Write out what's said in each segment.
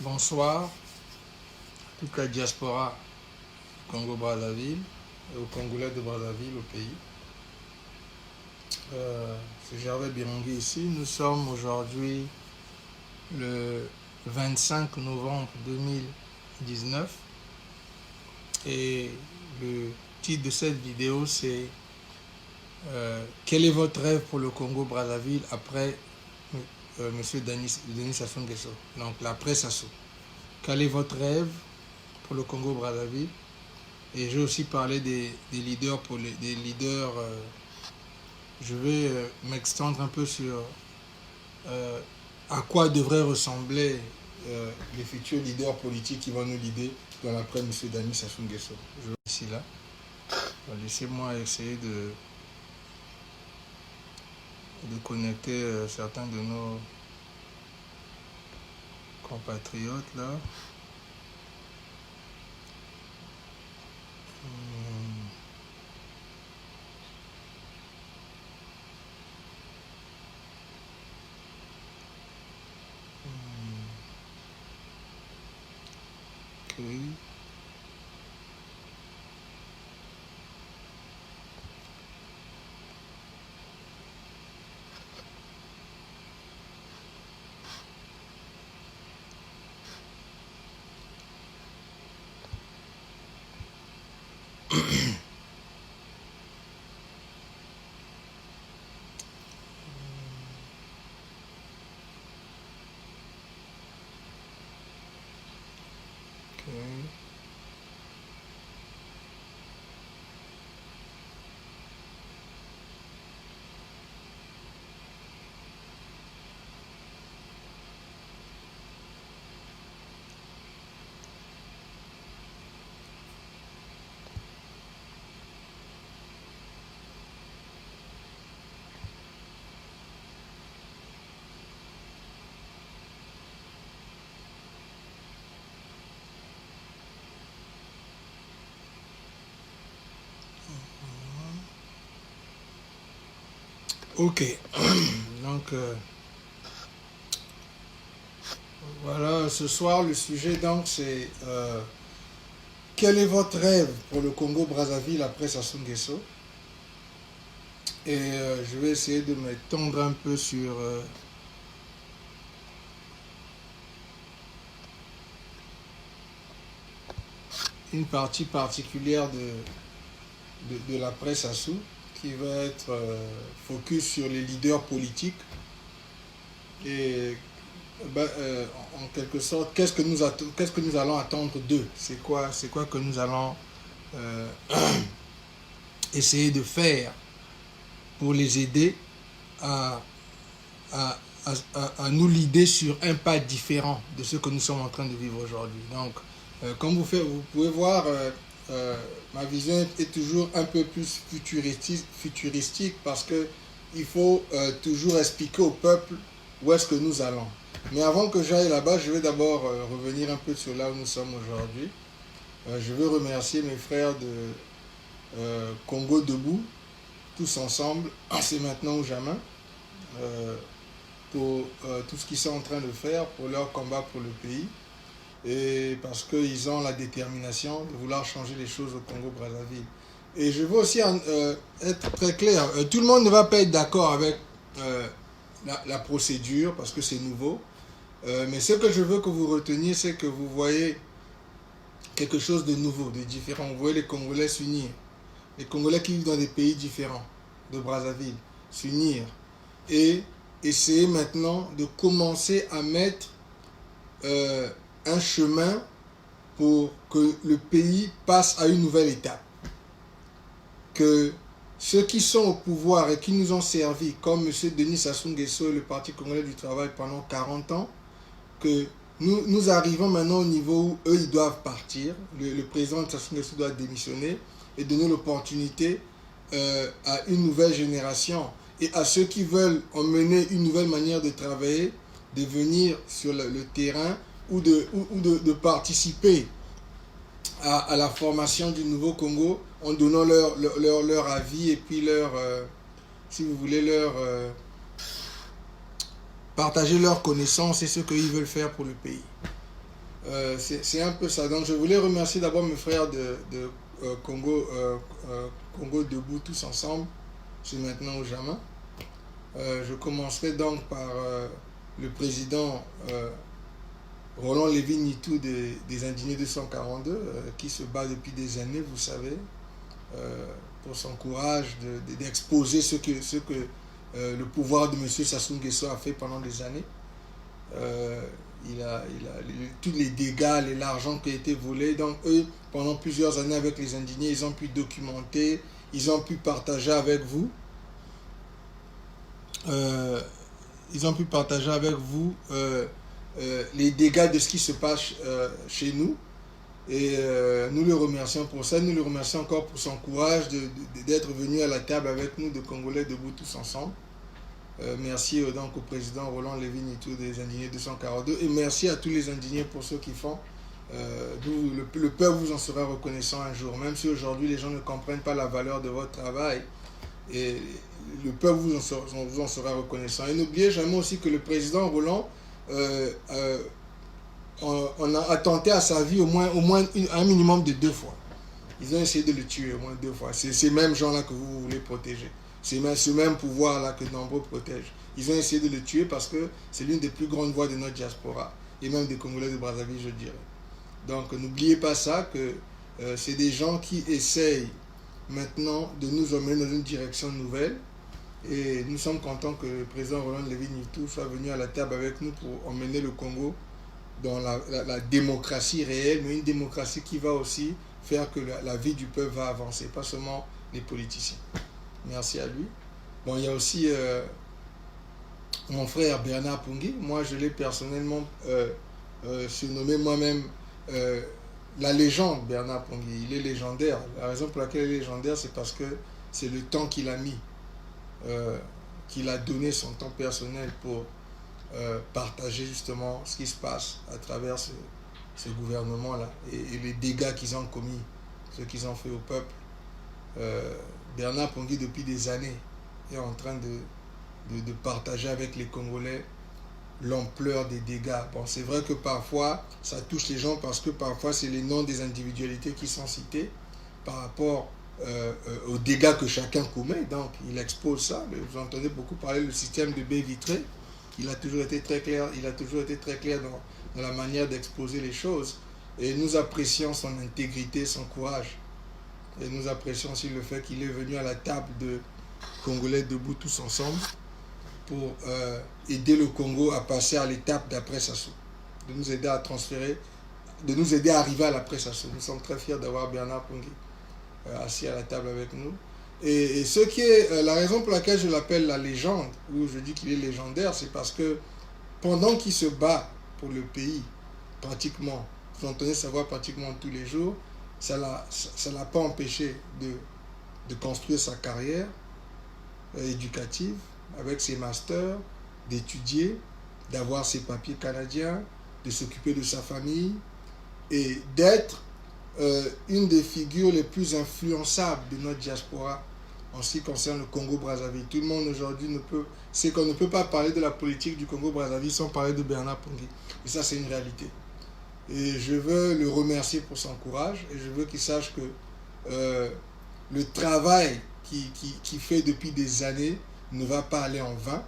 Bonsoir, toute la diaspora Congo-Brazzaville et aux Congolais de Brazzaville au pays. C'est Gervais Birongui ici. Nous sommes aujourd'hui le 25 novembre 2019 et le titre de cette vidéo c'est quel est votre rêve pour le Congo-Brazzaville après Monsieur Denis Sassou Nguesso, donc l'après Sassou. Quel est votre rêve pour le Congo-Brazzaville? Et je vais aussi parler des leaders je vais m'extendre un peu sur à quoi devraient ressembler les futurs leaders politiques qui vont nous leader dans l'après M. Denis Sassou Nguesso. Je vais ici là. Laissez-moi essayer de connecter certains de nos compatriotes là. Okay. Ok, donc voilà, ce soir le sujet donc c'est quel est votre rêve pour le Congo-Brazzaville après Sassou Nguesso? Et je vais essayer de m'étendre un peu sur une partie particulière de l'après Sassou qui va être focus sur les leaders politiques et en quelque sorte qu'est-ce que nous allons attendre d'eux, c'est quoi que nous allons essayer de faire pour les aider à nous leader sur un pas différent de ce que nous sommes en train de vivre aujourd'hui. Donc comme vous pouvez voir, ma vision est toujours un peu plus futuristique parce que il faut toujours expliquer au peuple où est-ce que nous allons. Mais avant que j'aille là-bas, je vais d'abord revenir un peu sur là où nous sommes aujourd'hui. Je veux remercier mes frères de Congo Debout, tous ensemble, c'est maintenant ou jamais, pour tout ce qu'ils sont en train de faire, pour leur combat pour le pays. Et parce qu'ils ont la détermination de vouloir changer les choses au Congo-Brazzaville. Et je veux aussi être très clair, tout le monde ne va pas être d'accord avec la procédure parce que c'est nouveau, mais ce que je veux que vous reteniez, c'est que vous voyez quelque chose de nouveau, de différent. Vous voyez les Congolais s'unir, les Congolais qui vivent dans des pays différents de Brazzaville, s'unir et essayer maintenant de commencer à mettre un chemin pour que le pays passe à une nouvelle étape. Que ceux qui sont au pouvoir et qui nous ont servi, comme M. Denis Sassou Nguesso et le Parti Congolais du Travail pendant 40 ans, que nous arrivons maintenant au niveau où eux, ils doivent partir. Le président Sassou Nguesso doit démissionner et donner l'opportunité à une nouvelle génération et à ceux qui veulent emmener une nouvelle manière de travailler, de venir sur le terrain ou de participer à la formation du nouveau Congo en donnant leur avis et puis si vous voulez, partager leurs connaissances et ce qu'ils veulent faire pour le pays. C'est un peu ça. Donc je voulais remercier d'abord mes frères de Congo, Congo Debout tous ensemble. C'est maintenant ou jamais. Je commencerai donc par le président Roland Lévy-Nitou des Indignés 242, qui se bat depuis des années, vous savez, pour son courage d'exposer ce que le pouvoir de M. Sassou Nguesso a fait pendant des années. Tous les dégâts, l'argent qui a été volé. Donc eux, pendant plusieurs années avec les indignés, ils ont pu documenter, ils ont pu partager avec vous. Les dégâts de ce qui se passe chez nous. Et nous le remercions pour ça. Nous le remercions encore pour son courage d'être venu à la table avec nous, de Congolais debout tous ensemble. Merci donc au président Roland Lévy-Nitou des Indignés 242 et merci à tous les indignés pour ce qu'ils font. Le peuple vous en sera reconnaissant un jour, même si aujourd'hui les gens ne comprennent pas la valeur de votre travail, et le peuple vous en sera reconnaissant. Et n'oubliez jamais aussi que le président Roland on a attenté à sa vie au moins un minimum de 2 fois. Ils ont essayé de le tuer au moins 2 fois. C'est ces mêmes gens-là que vous voulez protéger. C'est ce même pouvoir-là que nombreux protègent. Ils ont essayé de le tuer parce que c'est l'une des plus grandes voix de notre diaspora, et même des Congolais de Brazzaville, je dirais. Donc n'oubliez pas ça, que c'est des gens qui essayent maintenant de nous emmener dans une direction nouvelle. Et nous sommes contents que le président Roland Lévy-Nitou soit venu à la table avec nous pour emmener le Congo dans la démocratie réelle, mais une démocratie qui va aussi faire que la vie du peuple va avancer, pas seulement les politiciens. Merci à lui. Bon, il y a aussi mon frère Bernard Pungui. Moi, je l'ai personnellement surnommé moi-même la légende Bernard Pungui. Il est légendaire. La raison pour laquelle il est légendaire, c'est parce que c'est le temps qu'il a mis, qu'il a donné son temps personnel pour partager justement ce qui se passe à travers ce gouvernement-là et les dégâts qu'ils ont commis, ce qu'ils ont fait au peuple. Bernard Pungui, depuis des années, est en train de partager avec les Congolais l'ampleur des dégâts. Bon, c'est vrai que parfois, ça touche les gens parce que parfois, c'est les noms des individualités qui sont cités par rapport aux dégâts que chacun commet. Donc, il expose ça. Vous entendez beaucoup parler du système de baies vitrées. Il a toujours été très clair, dans la manière d'exposer les choses. Et nous apprécions son intégrité, son courage. Et nous apprécions aussi le fait qu'il est venu à la table de Congolais debout tous ensemble pour aider le Congo à passer à l'étape d'après Sassou, de nous aider à transférer, de nous aider à arriver à l'après Sassou. Nous sommes très fiers d'avoir Bernard Pungui assis à la table avec nous. Et ce qui est la raison pour laquelle je l'appelle la légende, ou je dis qu'il est légendaire, c'est parce que pendant qu'il se bat pour le pays, pratiquement, vous entendez sa voix pratiquement tous les jours, ça ne l'a pas empêché de construire sa carrière éducative avec ses masters, d'étudier, d'avoir ses papiers canadiens, de s'occuper de sa famille et d'être une des figures les plus influençables de notre diaspora en ce qui concerne le Congo-Brazzaville. Tout le monde aujourd'hui sait qu'on ne peut pas parler de la politique du Congo-Brazzaville sans parler de Bernard Pungui. Et ça, c'est une réalité. Et je veux le remercier pour son courage et je veux qu'il sache que le travail qu'il fait depuis des années ne va pas aller en vain.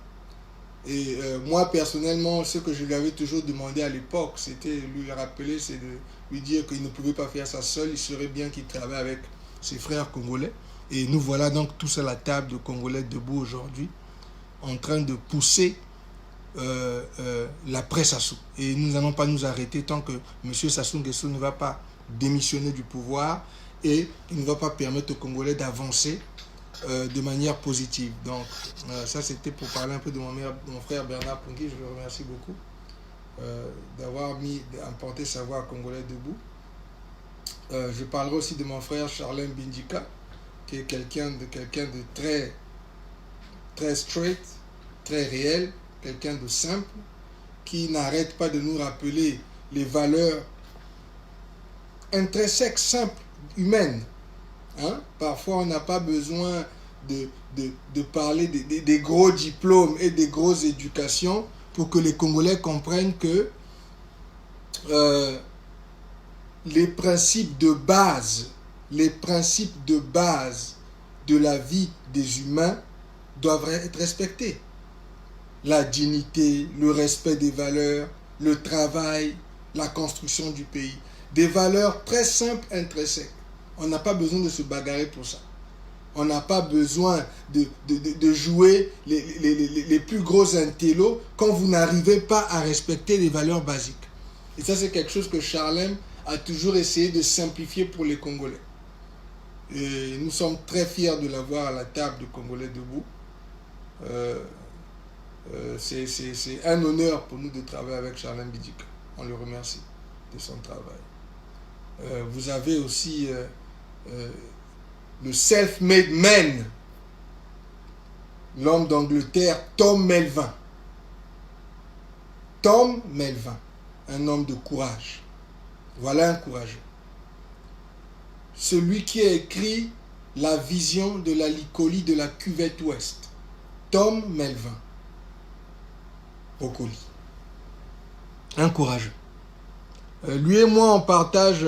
Et moi, personnellement, ce que je lui avais toujours demandé à l'époque, c'était lui rappeler, c'est de lui dire qu'il ne pouvait pas faire ça seul. Il serait bien qu'il travaille avec ses frères congolais. Et nous voilà donc tous à la table de Congolais debout aujourd'hui, en train de pousser l'après Sassou. Et nous n'allons pas nous arrêter tant que M. Sassou Nguesso ne va pas démissionner du pouvoir et il ne va pas permettre aux Congolais d'avancer de manière positive. Donc ça c'était pour parler un peu de mon frère Bernard Pungui. Je le remercie beaucoup d'avoir apporté sa voix à Congolais debout. Je parlerai aussi de mon frère Charlin Bindika, qui est quelqu'un de très très straight, très réel, quelqu'un de simple, qui n'arrête pas de nous rappeler les valeurs intrinsèques, simples, humaines. Hein? Parfois, on n'a pas besoin de parler des gros diplômes et des grosses éducations pour que les Congolais comprennent que les principes de base, les principes de base de la vie des humains doivent être respectés. La dignité, le respect des valeurs, le travail, la construction du pays. Des valeurs très simples, intrinsèques. On n'a pas besoin de se bagarrer pour ça. On n'a pas besoin de jouer les plus gros intellos quand vous n'arrivez pas à respecter les valeurs basiques. Et ça, c'est quelque chose que Charlem a toujours essayé de simplifier pour les Congolais. Et nous sommes très fiers de l'avoir à la table de Congolais debout. C'est un honneur pour nous de travailler avec Charlem Bidjika. On le remercie de son travail. Vous avez aussi le self-made man, l'homme d'Angleterre, Tom Melvin. Tom Melvin, un homme de courage. Voilà un courageux. Celui qui a écrit la vision de la Licoli de la cuvette ouest. Tom Melvin. Ocoli. Un courageux. Lui et moi, on partage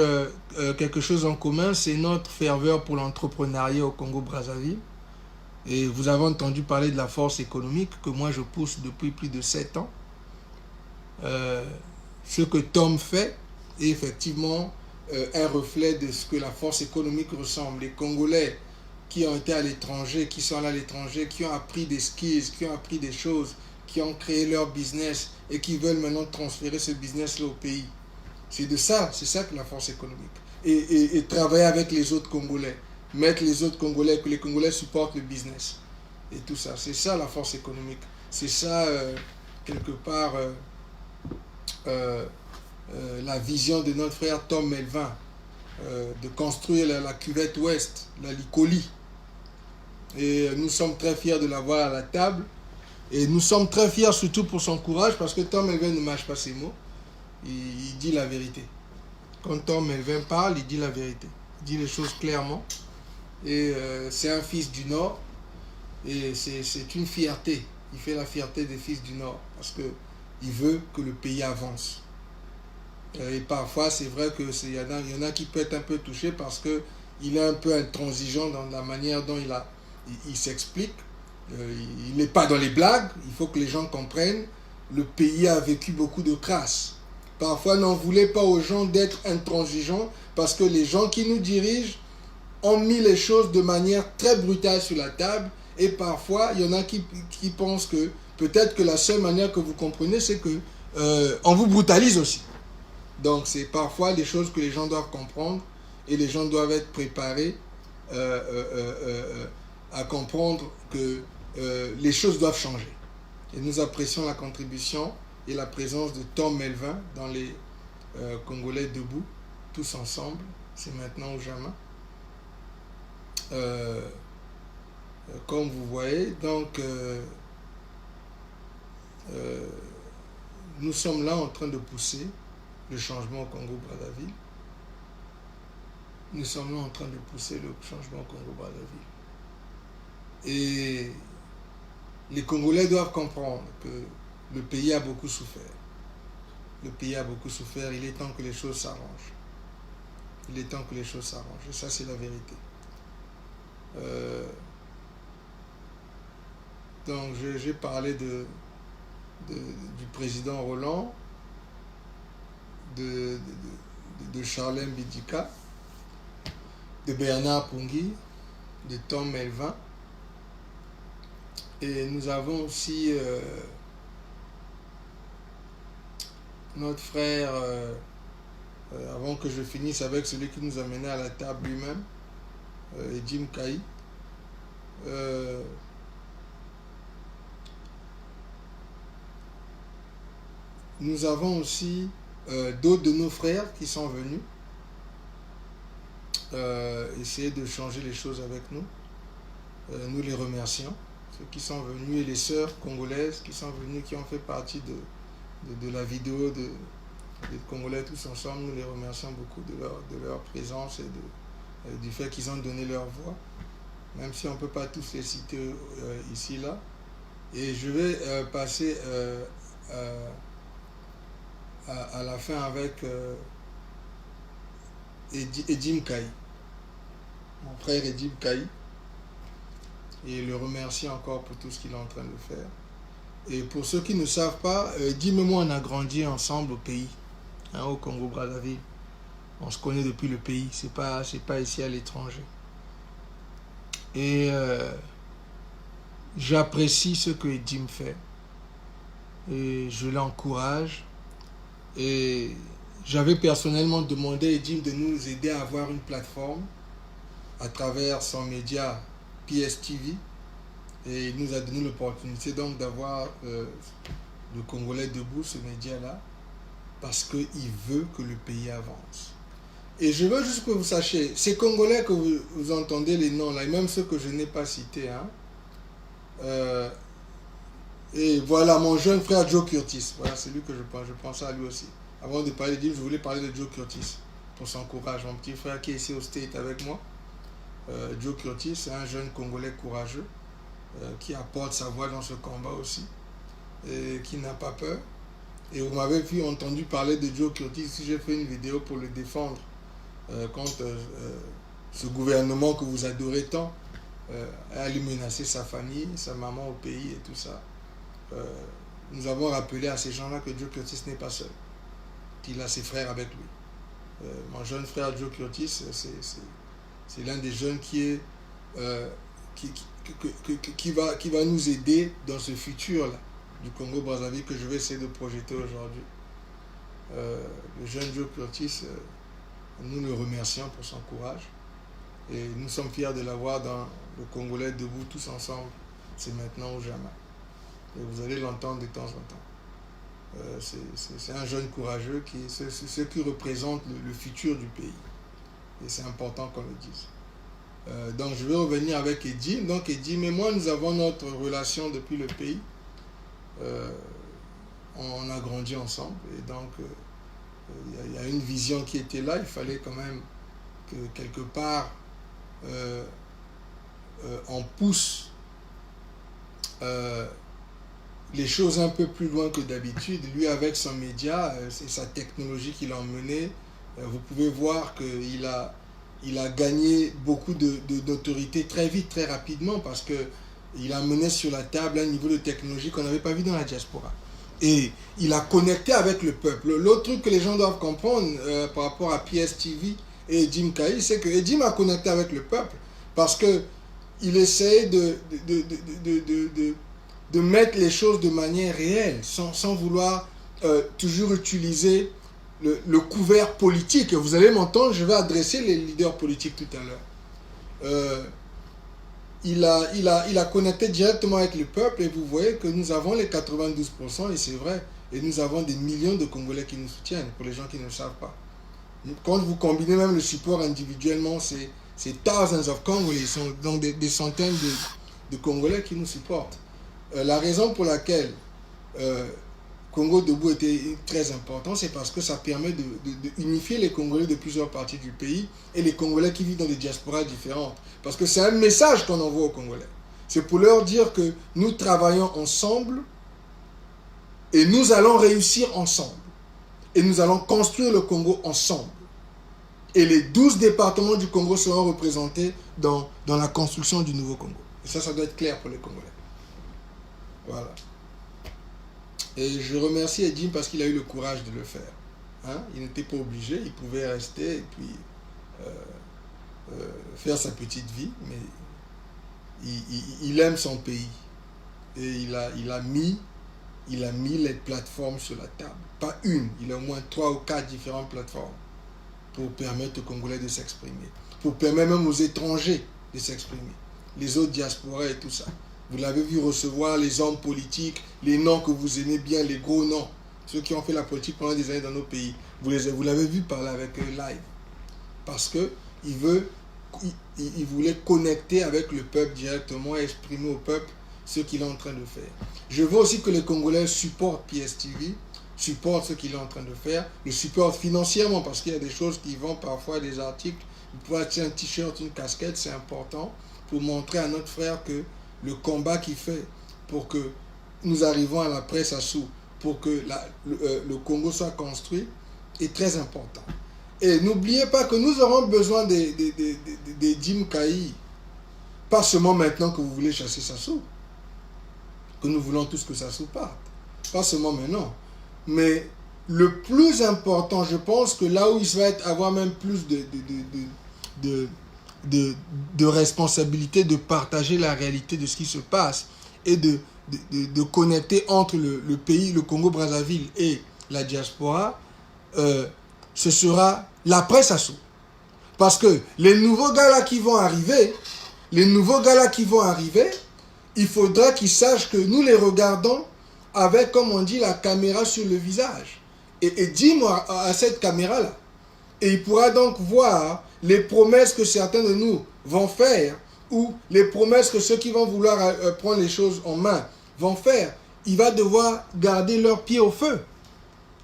quelque chose en commun, c'est notre ferveur pour l'entrepreneuriat au Congo-Brazzaville. Et vous avez entendu parler de la force économique que moi je pousse depuis plus de 7 ans. Ce que Tom fait est effectivement un reflet de ce que la force économique ressemble. Les Congolais qui ont été à l'étranger, qui sont là à l'étranger, qui ont appris des skills, qui ont appris des choses, qui ont créé leur business et qui veulent maintenant transférer ce business-là au pays. C'est ça que la force économique. Et travailler avec les autres Congolais, mettre les autres Congolais, que les Congolais supportent le business. Et tout ça, c'est ça la force économique. C'est ça, quelque part, la vision de notre frère Tom Melvin, de construire la cuvette ouest, la Licoli. Et nous sommes très fiers de l'avoir à la table. Et nous sommes très fiers surtout pour son courage, parce que Tom Melvin ne mâche pas ses mots. Il dit la vérité. Quand Tom Melvin parle, il dit la vérité. Il dit les choses clairement. Et c'est un fils du Nord. Et c'est une fierté. Il fait la fierté des fils du Nord. Parce qu'il veut que le pays avance. Et parfois, c'est vrai qu'il y en a qui peuvent être un peu touchés parce qu'il est un peu intransigeant dans la manière dont il s'explique. Il n'est pas dans les blagues. Il faut que les gens comprennent. Le pays a vécu beaucoup de crasse. Parfois, n'en voulez pas aux gens d'être intransigeants parce que les gens qui nous dirigent ont mis les choses de manière très brutale sur la table et parfois, il y en a qui pensent que peut-être que la seule manière que vous comprenez, c'est que on vous brutalise aussi. Donc, c'est parfois les choses que les gens doivent comprendre et les gens doivent être préparés à comprendre que les choses doivent changer. Et nous apprécions la contribution et la présence de Tom Melvin dans les Congolais debout, tous ensemble, c'est maintenant ou jamais. Comme vous voyez, donc nous sommes là en train de pousser le changement au Congo-Brazzaville. Nous sommes là en train de pousser le changement au Congo-Brazzaville. Et les Congolais doivent comprendre que le pays a beaucoup souffert. Le pays a beaucoup souffert. Il est temps que les choses s'arrangent. Il est temps que les choses s'arrangent. Et ça, c'est la vérité. Donc, j'ai parlé du président Roland, de Charlem Bidjika, de Bernard Pungui, de Tom Melvin. Et nous avons aussi notre frère, avant que je finisse avec celui qui nous a menés à la table lui-même, Jim Kai. Nous avons aussi d'autres de nos frères qui sont venus essayer de changer les choses avec nous. Nous les remercions. Ceux qui sont venus et les sœurs congolaises qui sont venues, qui ont fait partie de la vidéo des Congolais tous ensemble, nous les remercions beaucoup de leur présence et du fait qu'ils ont donné leur voix, même si on ne peut pas tous les citer ici, là. Et je vais passer à la fin avec Edim Kai. Mon frère Edim Kai. Et le remercie encore pour tout ce qu'il est en train de faire. Et pour ceux qui ne savent pas, Edim et moi, on a grandi ensemble au pays, hein, au Congo-Brazzaville. On se connaît depuis le pays, c'est pas ici à l'étranger. Et j'apprécie ce que Edim fait. Et je l'encourage. Et j'avais personnellement demandé à Edim de nous aider à avoir une plateforme à travers son média PSTV. Et il nous a donné l'opportunité donc d'avoir le Congolais debout, ce média-là, parce qu'il veut que le pays avance. Et je veux juste que vous sachiez, ces Congolais que vous entendez les noms là, et même ceux que je n'ai pas cités, hein, et voilà mon jeune frère Joe Curtis, voilà c'est lui que je pensais à lui aussi. Avant de parler d'Edim, je voulais parler de Joe Curtis pour son courage, mon petit frère qui est ici au State avec moi. Joe Curtis, c'est un jeune Congolais courageux qui apporte sa voix dans ce combat aussi, et qui n'a pas peur. Et vous m'avez entendu parler de Joe Curtis, si j'ai fait une vidéo pour le défendre contre ce gouvernement que vous adorez tant, a allé menacer sa famille, sa maman au pays et tout ça. Nous avons rappelé à ces gens-là que Joe Curtis n'est pas seul, qu'il a ses frères avec lui. Mon jeune frère Joe Curtis, c'est l'un des jeunes qui va nous aider dans ce futur-là du Congo-Brazzaville que je vais essayer de projeter aujourd'hui. Le jeune Joe Curtis, nous le remercions pour son courage et nous sommes fiers de l'avoir dans le Congolais debout tous ensemble. C'est maintenant ou jamais. Et vous allez l'entendre de temps en temps. C'est un jeune courageux, c'est ce qui représente le futur du pays. Et c'est important qu'on le dise. Donc je vais revenir avec Edim. Donc Edim et moi, nous avons notre relation depuis le pays. On a grandi ensemble. Et donc, il y a une vision qui était là. Il fallait quand même que quelque part, on pousse les choses un peu plus loin que d'habitude. Lui, avec son média, c'est sa technologie qu'il a emmenée. Vous pouvez voir qu'il a gagné beaucoup de d'autorité très vite, très rapidement, parce qu'il a mené sur la table un niveau de technologie qu'on n'avait pas vu dans la diaspora. Et il a connecté avec le peuple. L'autre truc que les gens doivent comprendre par rapport à PSTV et Edim Kai, c'est que Edim a connecté avec le peuple parce qu'il essaie de mettre les choses de manière réelle, sans vouloir toujours utiliser le couvert politique. Et vous allez m'entendre, je vais adresser les leaders politiques tout à l'heure. Il a connecté directement avec le peuple et vous voyez que nous avons les 92% et c'est vrai. Et nous avons des millions de Congolais qui nous soutiennent, pour les gens qui ne le savent pas. Quand vous combinez même le support individuellement, c'est thousands of Congolais, donc des centaines de Congolais qui nous supportent. La raison pour laquelle Congo Debout était très important, c'est parce que ça permet de unifier les Congolais de plusieurs parties du pays et les Congolais qui vivent dans des diasporas différentes. Parce que c'est un message qu'on envoie aux Congolais. C'est pour leur dire que nous travaillons ensemble et nous allons réussir ensemble. Et nous allons construire le Congo ensemble. Et les 12 départements du Congo seront représentés dans la construction du nouveau Congo. Et ça doit être clair pour les Congolais. Voilà. Et je remercie Edim parce qu'il a eu le courage de le faire. Hein? Il n'était pas obligé, il pouvait rester et puis faire sa petite vie, mais il aime son pays. Et il a mis les plateformes sur la table. Pas une, il a au moins 3 ou 4 différentes plateformes pour permettre aux Congolais de s'exprimer. Pour permettre même aux étrangers de s'exprimer. Les autres diasporas et tout ça. Vous l'avez vu recevoir les hommes politiques, les noms que vous aimez bien, les gros noms. Ceux qui ont fait la politique pendant des années dans nos pays. Vous l'avez vu parler avec eux live. Parce qu'il voulait connecter avec le peuple directement et exprimer au peuple ce qu'il est en train de faire. Je veux aussi que les Congolais supportent PSTV, supportent ce qu'il est en train de faire, le supportent financièrement parce qu'il y a des choses qui vendent parfois, des articles. Vous pouvez acheter un t-shirt, une casquette, c'est important pour montrer à notre frère que le combat qu'il fait pour que nous arrivons à la presse à sous, pour que le Congo soit construit, est très important. Et n'oubliez pas que nous aurons besoin des dîmes caïs. Pas seulement maintenant que vous voulez chasser Sassou, que nous voulons tous que Sassou parte. Pas seulement maintenant. Mais le plus important, je pense que là où il va avoir même plus de responsabilité de partager la réalité de ce qui se passe et de connecter entre le pays, le Congo-Brazzaville et la diaspora, ce sera la presse Sassou. Parce que les nouveaux gars là qui vont arriver, il faudra qu'ils sachent que nous les regardons avec, comme on dit, la caméra sur le visage. Et dis-moi à cette caméra-là. Et il pourra donc voir les promesses que certains de nous vont faire ou les promesses que ceux qui vont vouloir prendre les choses en main vont faire. Il va devoir garder leurs pieds au feu.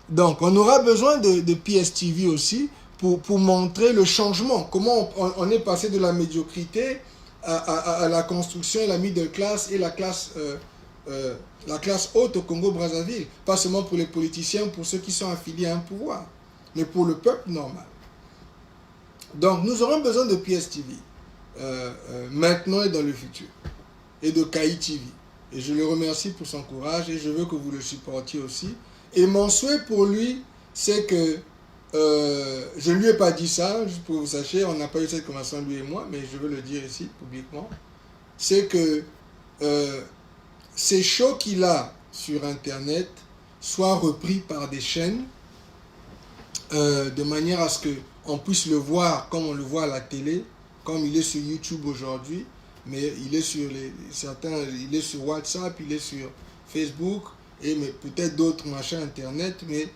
Donc, on aura besoin de PSTV aussi pour montrer le changement. Comment on est passé de la médiocrité à la construction et la middle class et la classe haute au Congo-Brazzaville. Pas seulement pour les politiciens, pour ceux qui sont affiliés à un pouvoir, mais pour le peuple normal. Donc, nous aurons besoin de PSTV maintenant et dans le futur. Et de KAI TV. Et je le remercie pour son courage et je veux que vous le supportiez aussi. Et mon souhait pour lui, c'est que je ne lui ai pas dit ça, juste pour que vous sachiez, on n'a pas eu cette conversation lui et moi, mais je veux le dire ici publiquement, c'est que ces shows qu'il a sur Internet soient repris par des chaînes de manière à ce qu'on puisse le voir comme on le voit à la télé, comme il est sur YouTube aujourd'hui, mais il est sur il est sur WhatsApp, il est sur Facebook, et mais peut-être d'autres machins Internet, mais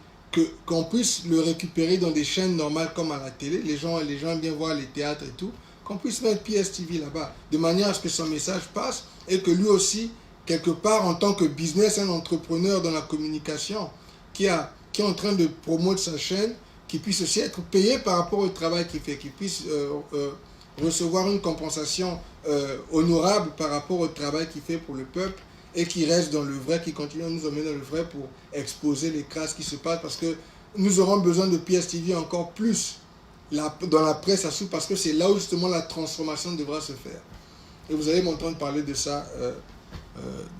qu'on puisse le récupérer dans des chaînes normales comme à la télé, les gens aiment bien voir les théâtres et tout, qu'on puisse mettre PSTV là-bas, de manière à ce que son message passe et que lui aussi, quelque part, en tant que business, un entrepreneur dans la communication, qui est en train de promouvoir sa chaîne, qui puisse aussi être payé par rapport au travail qu'il fait, qu'il puisse recevoir une compensation honorable par rapport au travail qu'il fait pour le peuple, et qui reste dans le vrai, qui continue à nous emmener dans le vrai pour exposer les crasses qui se passent, parce que nous aurons besoin de PSTV encore plus dans la presse Sassou, parce que c'est là où justement la transformation devra se faire. Et vous allez m'entendre parler de ça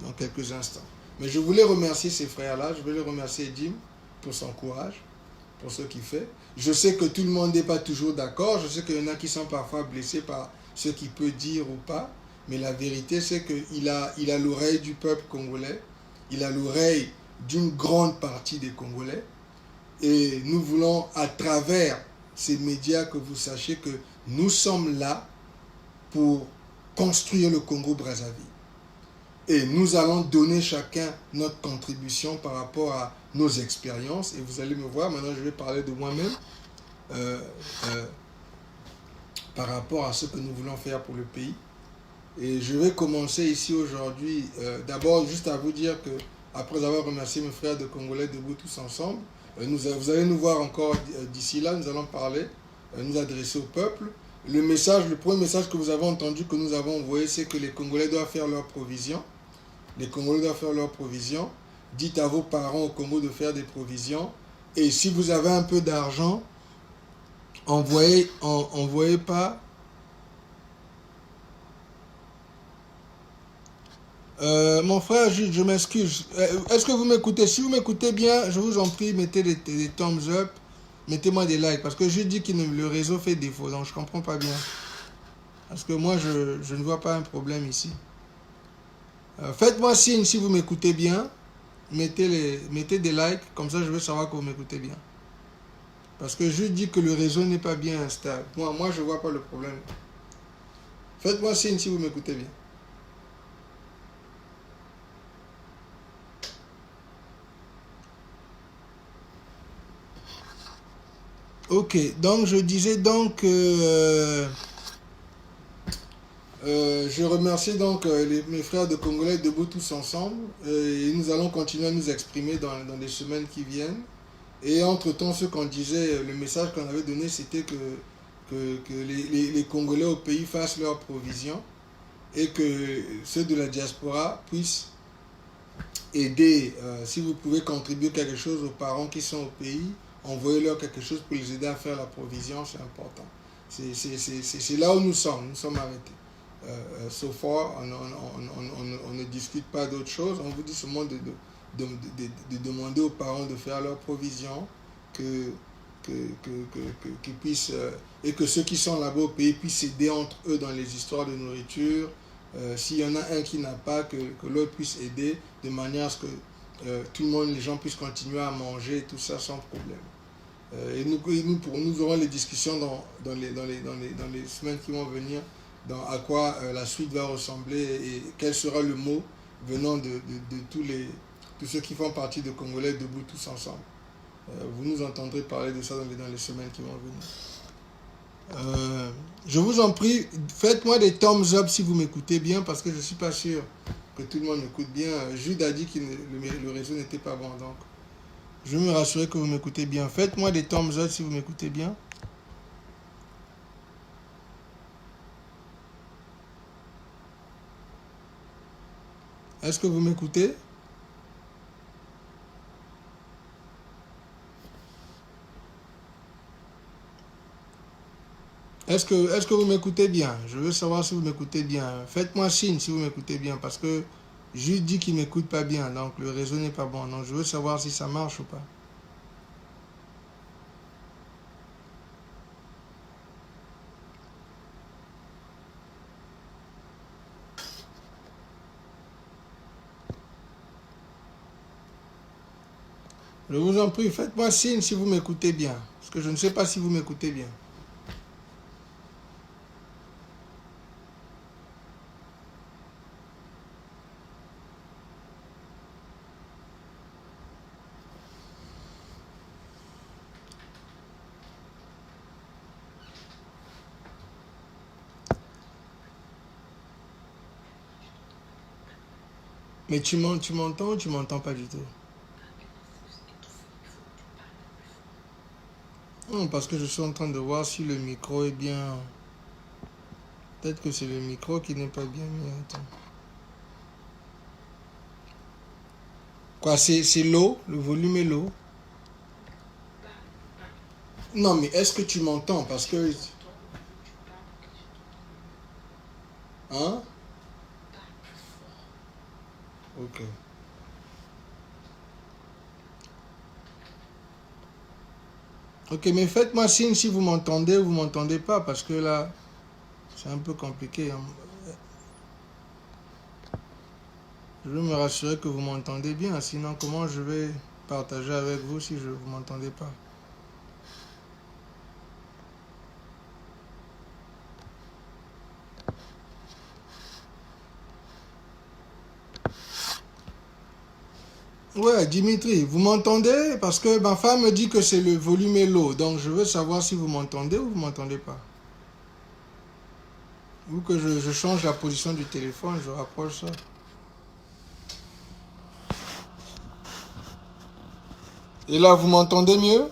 dans quelques instants. Mais je voulais remercier ces frères-là, je voulais remercier Edim pour son courage, pour ce qu'il fait. Je sais que tout le monde n'est pas toujours d'accord, je sais qu'il y en a qui sont parfois blessés par ce qu'il peut dire ou pas, mais la vérité, c'est qu'il a l'oreille du peuple congolais, il a l'oreille d'une grande partie des Congolais. Et nous voulons, à travers ces médias, que vous sachiez que nous sommes là pour construire le Congo-Brazzaville. Et nous allons donner chacun notre contribution par rapport à nos expériences. Et vous allez me voir, maintenant je vais parler de moi-même par rapport à ce que nous voulons faire pour le pays. Et je vais commencer ici aujourd'hui, d'abord juste à vous dire que, après avoir remercié mes frères de Congolais debout tous ensemble, vous allez nous voir encore d'ici là, nous allons parler, nous adresser au peuple. Le premier message que vous avez entendu, que nous avons envoyé, c'est que les Congolais doivent faire leurs provisions. Les Congolais doivent faire leurs provisions. Dites à vos parents au Congo de faire des provisions. Et si vous avez un peu d'argent, envoyez pas... mon frère, je m'excuse. Est-ce que vous m'écoutez? Si vous m'écoutez bien, je vous en prie, mettez des thumbs up, mettez-moi des likes. Parce que je dis que le réseau fait défaut, donc je ne comprends pas bien. Parce que moi, je ne vois pas un problème ici. Faites-moi signe si vous m'écoutez bien. Mettez des likes, comme ça je veux savoir que vous m'écoutez bien. Parce que je dis que le réseau n'est pas bien instable. Moi je ne vois pas le problème. Faites-moi signe si vous m'écoutez bien. Ok, donc je disais donc... je remercie donc mes frères de Congolais debout tous ensemble et nous allons continuer à nous exprimer dans les semaines qui viennent. Et entre-temps, ce qu'on disait, le message qu'on avait donné, c'était que les Congolais au pays fassent leurs provisions et que ceux de la diaspora puissent aider, si vous pouvez contribuer quelque chose aux parents qui sont au pays envoyer-leur quelque chose pour les aider à faire la provision, c'est important. C'est là où nous sommes arrêtés. So far, on ne discute pas d'autre chose, on vous dit seulement de demander aux parents de faire leur provision, qu'ils puissent, et que ceux qui sont là-bas au pays puissent s'aider entre eux dans les histoires de nourriture. S'il y en a un qui n'a pas, que l'autre puisse aider, de manière à ce que tout le monde, les gens puissent continuer à manger, tout ça sans problème. Et nous aurons les discussions dans les semaines qui vont venir, à quoi la suite va ressembler et quel sera le mot venant de tous ceux qui font partie de Congolais debout tous ensemble. Vous nous entendrez parler de ça dans les semaines qui vont venir. Je vous en prie, faites-moi des thumbs up si vous m'écoutez bien, parce que je ne suis pas sûr que tout le monde m'écoute bien. Jude a dit que le réseau n'était pas bon, donc je veux me rassurer que vous m'écoutez bien. Faites-moi des thumbs up si vous m'écoutez bien. Est-ce que vous m'écoutez? Est-ce que vous m'écoutez bien? Je veux savoir si vous m'écoutez bien. Faites-moi signe si vous m'écoutez bien, parce que Jude dit qu'il ne m'écoute pas bien, donc le réseau n'est pas bon. Donc je veux savoir si ça marche ou pas. Je vous en prie, faites-moi signe si vous m'écoutez bien, parce que je ne sais pas si vous m'écoutez bien. Mais tu m'entends ou tu m'entends pas du tout? Non, parce que je suis en train de voir si le micro est bien. Peut-être que c'est le micro qui n'est pas bien mis. Attends. Quoi, c'est low? Le volume est low? Non, mais est-ce que tu m'entends? Parce que... Hein? Ok. Ok, mais faites-moi signe si vous m'entendez ou vous m'entendez pas, parce que là, c'est un peu compliqué. Hein. Je veux me rassurer que vous m'entendez bien, sinon comment je vais partager avec vous si je ne vous m'entendez pas? Ouais, Dimitri, vous m'entendez? Parce que ma femme me dit que c'est le volume est low, donc je veux savoir si vous m'entendez ou vous m'entendez pas. Ou que je change la position du téléphone, je rapproche ça. Et là, vous m'entendez mieux?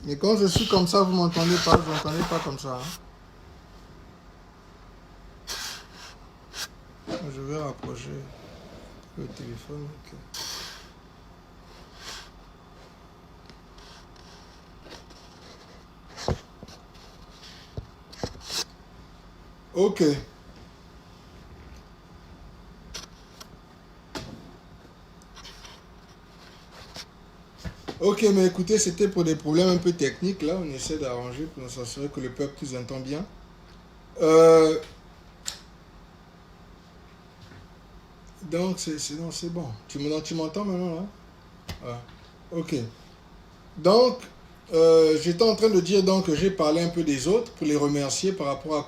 Mais quand je suis comme ça, vous m'entendez pas, vous m'entendez pas comme ça. Hein? Je vais rapprocher le téléphone. Ok. Ok, mais écoutez, c'était pour des problèmes un peu techniques. Là, on essaie d'arranger pour s'assurer que le peuple nous entend bien. Donc, c'est bon. Tu m'entends maintenant, là? Ouais. Ok. Donc, j'étais en train de dire donc, que j'ai parlé un peu des autres pour les remercier par rapport à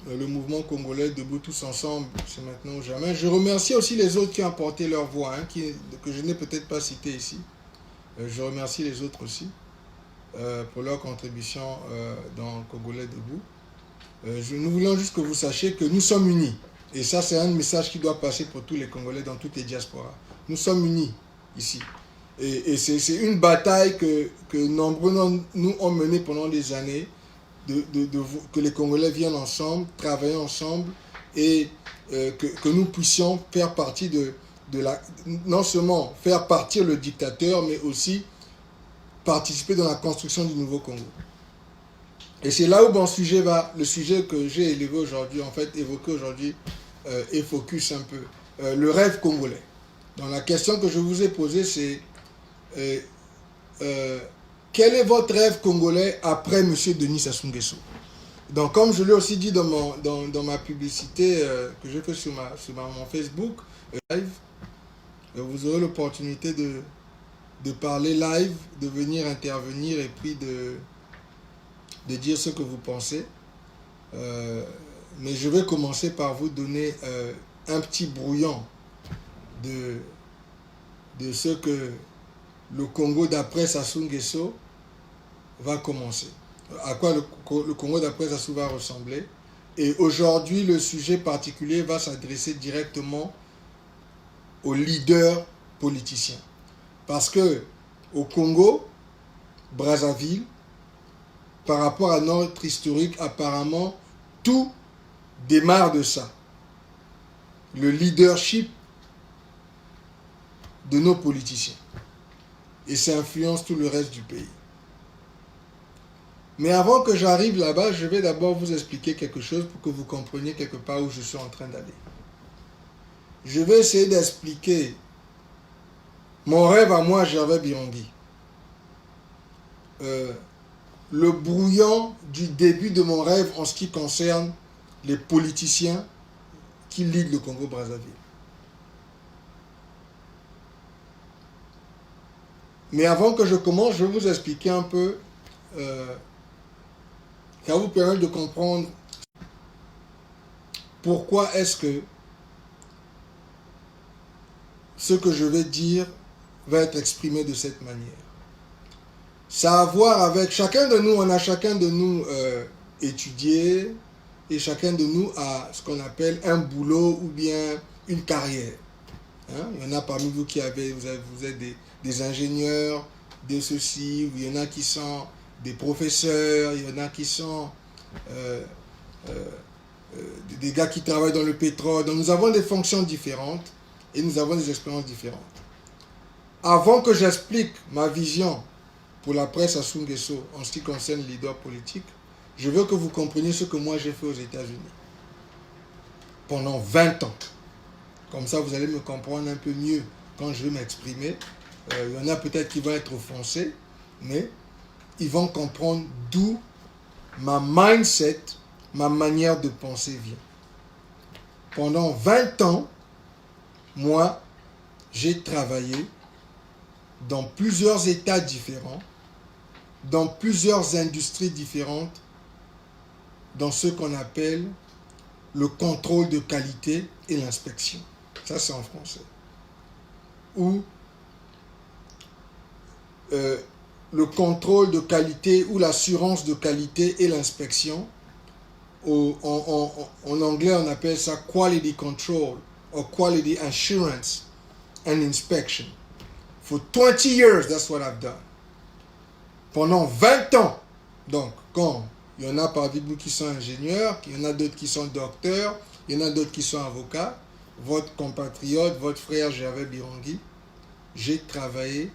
le mouvement congolais Debout tous ensemble, c'est maintenant ou jamais. Je remercie aussi les autres qui ont apporté leur voix, hein, que je n'ai peut-être pas cité ici. Je remercie les autres aussi pour leur contribution dans Congolais Debout. Nous voulons juste que vous sachiez que nous sommes unis. Et ça, c'est un message qui doit passer pour tous les Congolais dans toutes les diasporas. Nous sommes unis ici. Et c'est une bataille que nombreux nous ont menée pendant des années, que les Congolais viennent ensemble, travaillent ensemble et que nous puissions faire partie non seulement faire partir le dictateur, mais aussi participer dans la construction du nouveau Congo. Et c'est là où le sujet que j'ai élevé aujourd'hui, en fait évoqué aujourd'hui, et focus un peu. Le rêve congolais. Donc la question que je vous ai posée, c'est quel est votre rêve congolais après M. Denis Sassou Nguesso? Donc comme je l'ai aussi dit dans ma publicité que j'ai fait sur mon Facebook live, vous aurez l'opportunité de parler live, de venir intervenir et puis de dire ce que vous pensez. Mais je vais commencer par vous donner un petit brouillon de ce que le Congo d'après Sassou Nguesso va commencer. À quoi le Congo d'après Sassou va ressembler. Et aujourd'hui, le sujet particulier va s'adresser directement aux leaders politiciens. Parce que au Congo, Brazzaville, par rapport à notre historique, apparemment, tout démarre de ça. Le leadership de nos politiciens. Et ça influence tout le reste du pays. Mais avant que j'arrive là-bas, je vais d'abord vous expliquer quelque chose pour que vous compreniez quelque part où je suis en train d'aller. Je vais essayer d'expliquer mon rêve à moi, Gervais Birongui. Le brouillon du début de mon rêve en ce qui concerne les politiciens qui liguent le Congo-Brazzaville. Mais avant que je commence, je vais vous expliquer un peu, ça va vous permettre de comprendre pourquoi est-ce que ce que je vais dire va être exprimé de cette manière. Ça a à voir avec chacun de nous, on a chacun de nous étudié et chacun de nous a ce qu'on appelle un boulot ou bien une carrière. Hein? Il y en a parmi vous qui vous êtes des ingénieurs, de ceci, il y en a qui sont des professeurs, il y en a qui sont des gars qui travaillent dans le pétrole. Donc nous avons des fonctions différentes et nous avons des expériences différentes. Avant que j'explique ma vision pour la presse à Sassou Nguesso en ce qui concerne les leaders politiques, je veux que vous compreniez ce que moi j'ai fait aux États-Unis pendant 20 ans. Comme ça, vous allez me comprendre un peu mieux quand je vais m'exprimer. Il y en a peut-être qui vont être offensés, mais ils vont comprendre d'où ma mindset, ma manière de penser vient. Pendant 20 ans, moi, j'ai travaillé dans plusieurs États différents, dans plusieurs industries différentes, dans ce qu'on appelle le contrôle de qualité et l'inspection. Ça, c'est en français. Ou le contrôle de qualité ou l'assurance de qualité et l'inspection. En anglais, on appelle ça quality control or quality assurance and inspection. For 20 years, that's what I've done. Pendant 20 ans. Donc, quand il y en a parmi vous qui sont ingénieurs, il y en a d'autres qui sont docteurs, il y en a d'autres qui sont avocats, votre compatriote, votre frère Gervais Birongui, j'ai travaillé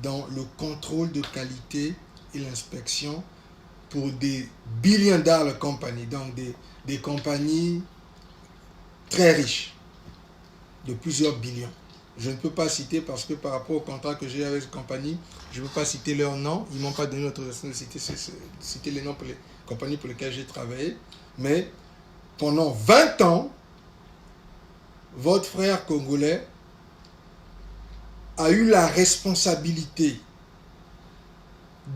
dans le contrôle de qualité et l'inspection pour des billion-dollar compagnies, donc des compagnies très riches, de plusieurs billions. Je ne peux pas citer parce que par rapport au contrat que j'ai avec ces compagnies, je ne peux pas citer leurs noms. Ils ne m'ont pas donné l'autorisation de citer les noms pour les compagnies pour lesquelles j'ai travaillé. Mais pendant 20 ans, votre frère congolais a eu la responsabilité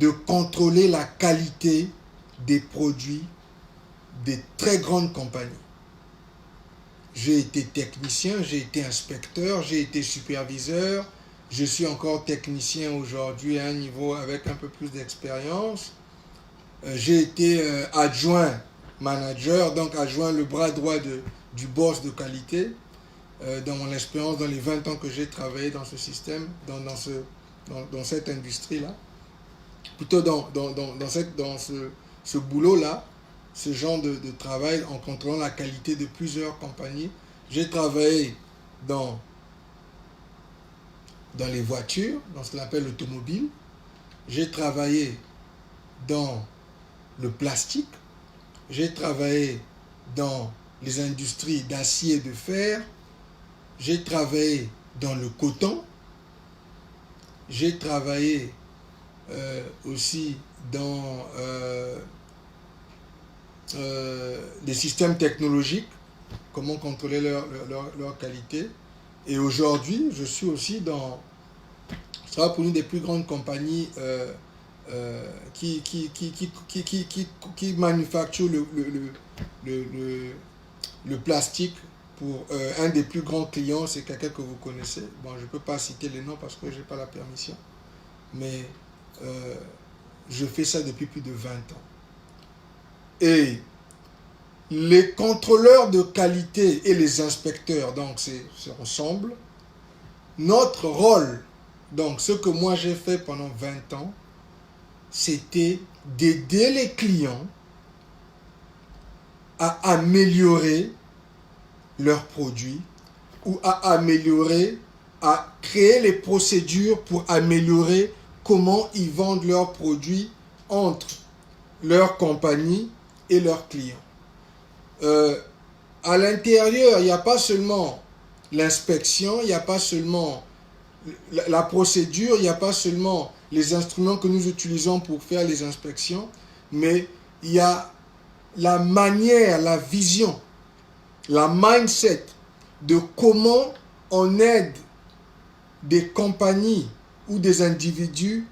de contrôler la qualité des produits des très grandes compagnies. J'ai été technicien, j'ai été inspecteur, j'ai été superviseur, je suis encore technicien aujourd'hui à un niveau avec un peu plus d'expérience. J'ai été adjoint manager, donc adjoint le bras droit du boss de qualité. Dans mon expérience, dans les 20 ans que j'ai travaillé dans ce système, dans cette industrie-là, plutôt dans ce boulot-là, ce genre de travail en contrôlant la qualité de plusieurs compagnies. J'ai travaillé dans les voitures, dans ce qu'on appelle l'automobile. J'ai travaillé dans le plastique. J'ai travaillé dans les industries d'acier et de fer. J'ai travaillé dans le coton. J'ai travaillé aussi dans des systèmes technologiques, comment contrôler leur qualité. Et aujourd'hui, je suis aussi je travaille pour une des plus grandes compagnies qui manufacture le plastique pour un des plus grands clients, c'est quelqu'un que vous connaissez. Bon, je ne peux pas citer les noms parce que je n'ai pas la permission. Mais je fais ça depuis plus de 20 ans. Et les contrôleurs de qualité et les inspecteurs, donc c'est ensemble. Notre rôle, donc ce que moi j'ai fait pendant 20 ans, c'était d'aider les clients à améliorer leurs produits ou à créer les procédures pour améliorer comment ils vendent leurs produits entre leur compagnie et leurs clients. À l'intérieur, il n'y a pas seulement l'inspection, il n'y a pas seulement la procédure, il n'y a pas seulement les instruments que nous utilisons pour faire les inspections, mais il y a la manière, la vision, la mindset de comment on aide des compagnies ou des individus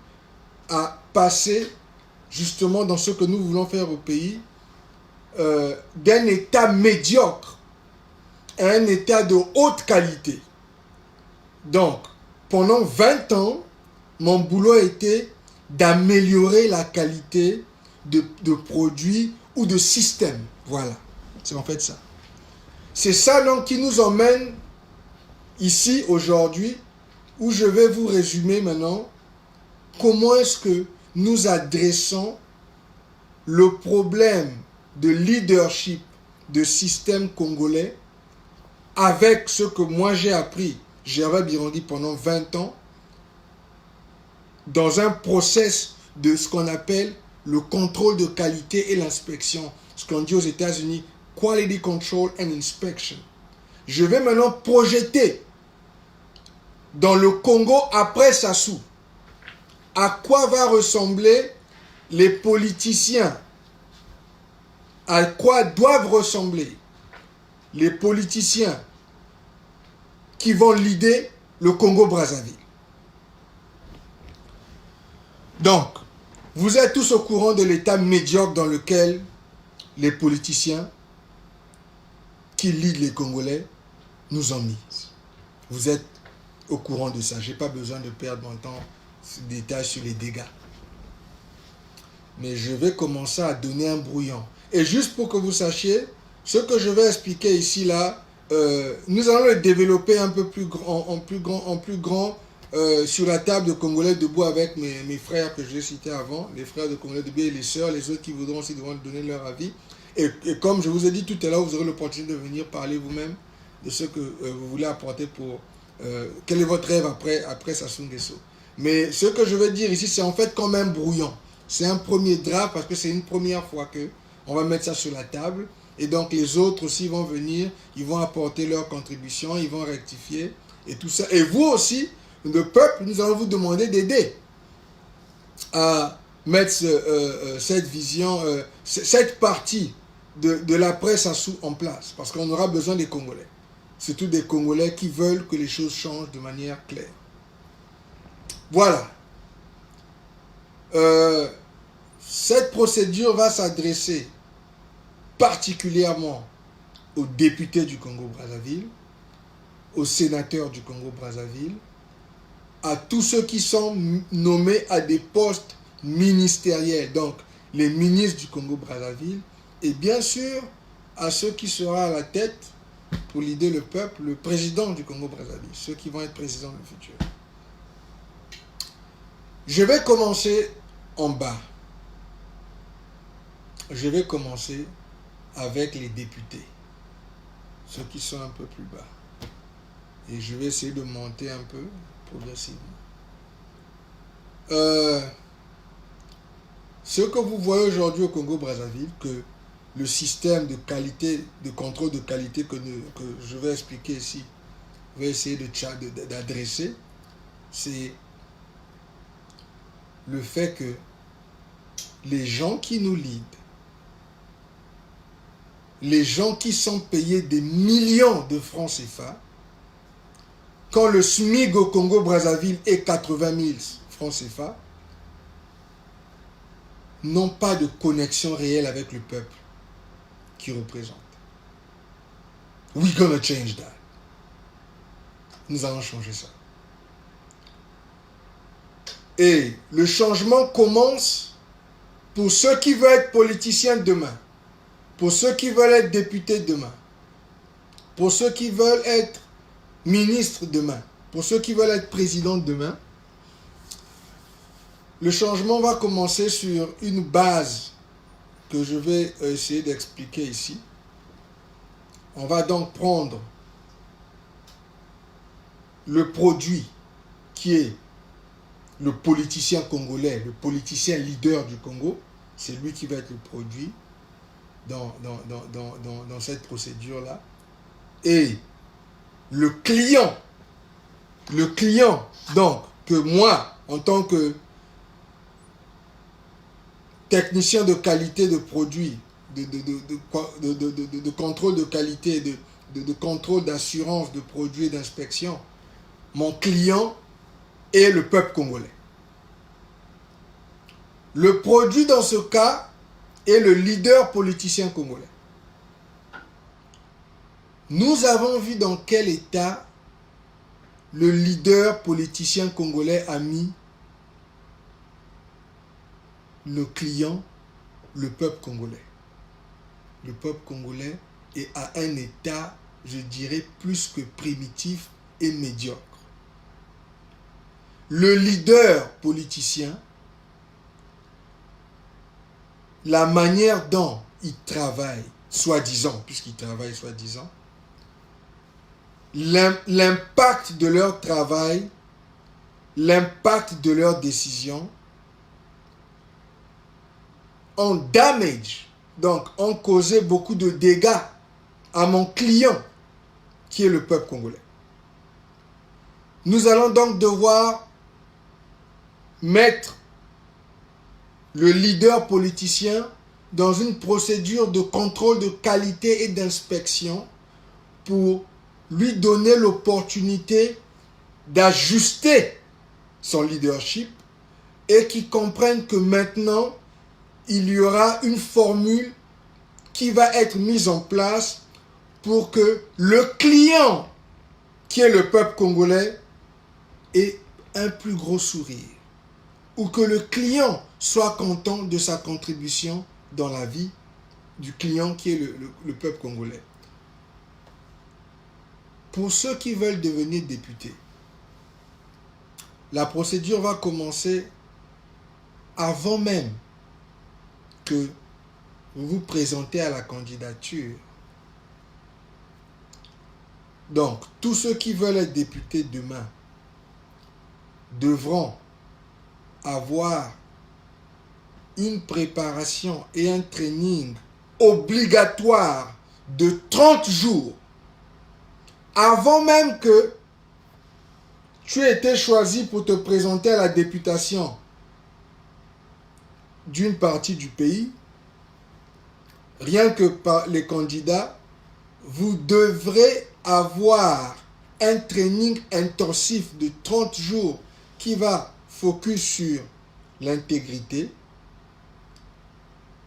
à passer justement dans ce que nous voulons faire au pays, d'un état médiocre à un état de haute qualité. Donc, pendant 20 ans, mon boulot a été d'améliorer la qualité de produits ou de systèmes. Voilà, c'est en fait ça. C'est ça donc qui nous emmène ici aujourd'hui, où je vais vous résumer maintenant comment est-ce que nous adressons le problème de leadership de système congolais avec ce que moi j'ai appris, Gervais Birandi, pendant 20 ans, dans un process de ce qu'on appelle le contrôle de qualité et l'inspection, ce qu'on dit aux États-Unis, Quality Control and Inspection. Je vais maintenant projeter dans le Congo après Sassou à quoi va ressembler les politiciens, à quoi doivent ressembler les politiciens qui vont leader le Congo-Brazzaville. Donc, vous êtes tous au courant de l'état médiocre dans lequel les politiciens qui leadent les Congolais nous ont mis. Vous êtes au courant de ça. Je n'ai pas besoin de perdre mon temps de détails sur les dégâts. Mais je vais commencer à donner un brouillon. Et juste pour que vous sachiez, ce que je vais expliquer ici, là, nous allons le développer un peu plus grand, en plus grand sur la table de Congolais debout avec mes frères que j'ai cités avant, les frères de Congolais debout et les sœurs, les autres qui voudront aussi devront donner leur avis. Et comme je vous ai dit tout à l'heure, vous aurez l'opportunité de venir parler vous-même de ce que vous voulez apporter pour... quel est votre rêve après Sassou Nguesso. Mais ce que je veux dire ici, c'est en fait comme un brouillon. C'est un premier draft parce que c'est une première fois que on va mettre ça sur la table. Et donc les autres aussi vont venir, ils vont apporter leur contribution, ils vont rectifier et tout ça. Et vous aussi, le peuple, nous allons vous demander d'aider à mettre cette vision, cette partie de l'après Sassou en place. Parce qu'on aura besoin des Congolais. Surtout des Congolais qui veulent que les choses changent de manière claire. Voilà. Cette procédure va s'adresser particulièrement aux députés du Congo-Brazzaville, aux sénateurs du Congo-Brazzaville, à tous ceux qui sont nommés à des postes ministériels, donc les ministres du Congo-Brazzaville, et bien sûr à ceux qui seront à la tête pour leader le peuple, le président du Congo-Brazzaville, ceux qui vont être présidents dans le futur. Je vais commencer en bas. je vais commencer avec les députés, ceux qui sont un peu plus bas. Et je vais essayer de monter un peu progressivement. Ce que vous voyez aujourd'hui au Congo-Brazzaville, que le système de qualité, de contrôle de qualité que je vais expliquer ici, vais essayer d'adresser, c'est le fait que les gens qui nous lead, les gens qui sont payés des millions de francs CFA, quand le SMIC au Congo-Brazzaville est 80 000 francs CFA, n'ont pas de connexion réelle avec le peuple qui représente. We're gonna change that. Nous allons changer ça. Et le changement commence pour ceux qui veulent être politiciens demain, pour ceux qui veulent être députés demain, pour ceux qui veulent être ministres demain, pour ceux qui veulent être présidents demain. Le changement va commencer sur une base que je vais essayer d'expliquer ici. On va donc prendre le produit qui est le politicien congolais, le politicien leader du Congo. C'est lui qui va être le produit dans cette procédure-là. Et le client, donc, que moi, en tant que technicien de qualité de produits, de contrôle de qualité, de contrôle d'assurance de produits et d'inspection, mon client est le peuple congolais. Le produit dans ce cas est le leader politicien congolais. Nous avons vu dans quel état le leader politicien congolais a mis le client, le peuple congolais. Le peuple congolais est à un état, je dirais, plus que primitif et médiocre. Le leader politicien, la manière dont il travaille, soi-disant, puisqu'il travaille soi-disant, l'impact de leur travail, l'impact de leurs décisions, ont damage, donc ont causé beaucoup de dégâts à mon client, qui est le peuple congolais. Nous allons donc devoir mettre le leader politicien dans une procédure de contrôle de qualité et d'inspection pour lui donner l'opportunité d'ajuster son leadership et qu'il comprenne que maintenant, il y aura une formule qui va être mise en place pour que le client, qui est le peuple congolais, ait un plus gros sourire. Ou que le client soit content de sa contribution dans la vie du client qui est le peuple congolais. Pour ceux qui veulent devenir députés, la procédure va commencer avant même que vous vous présentez à la candidature. Donc, tous ceux qui veulent être députés demain devront avoir une préparation et un training obligatoire de 30 jours avant même que tu aies été choisi pour te présenter à la députation d'une partie du pays. Rien que par les candidats, vous devrez avoir un training intensif de 30 jours qui va focus sur l'intégrité.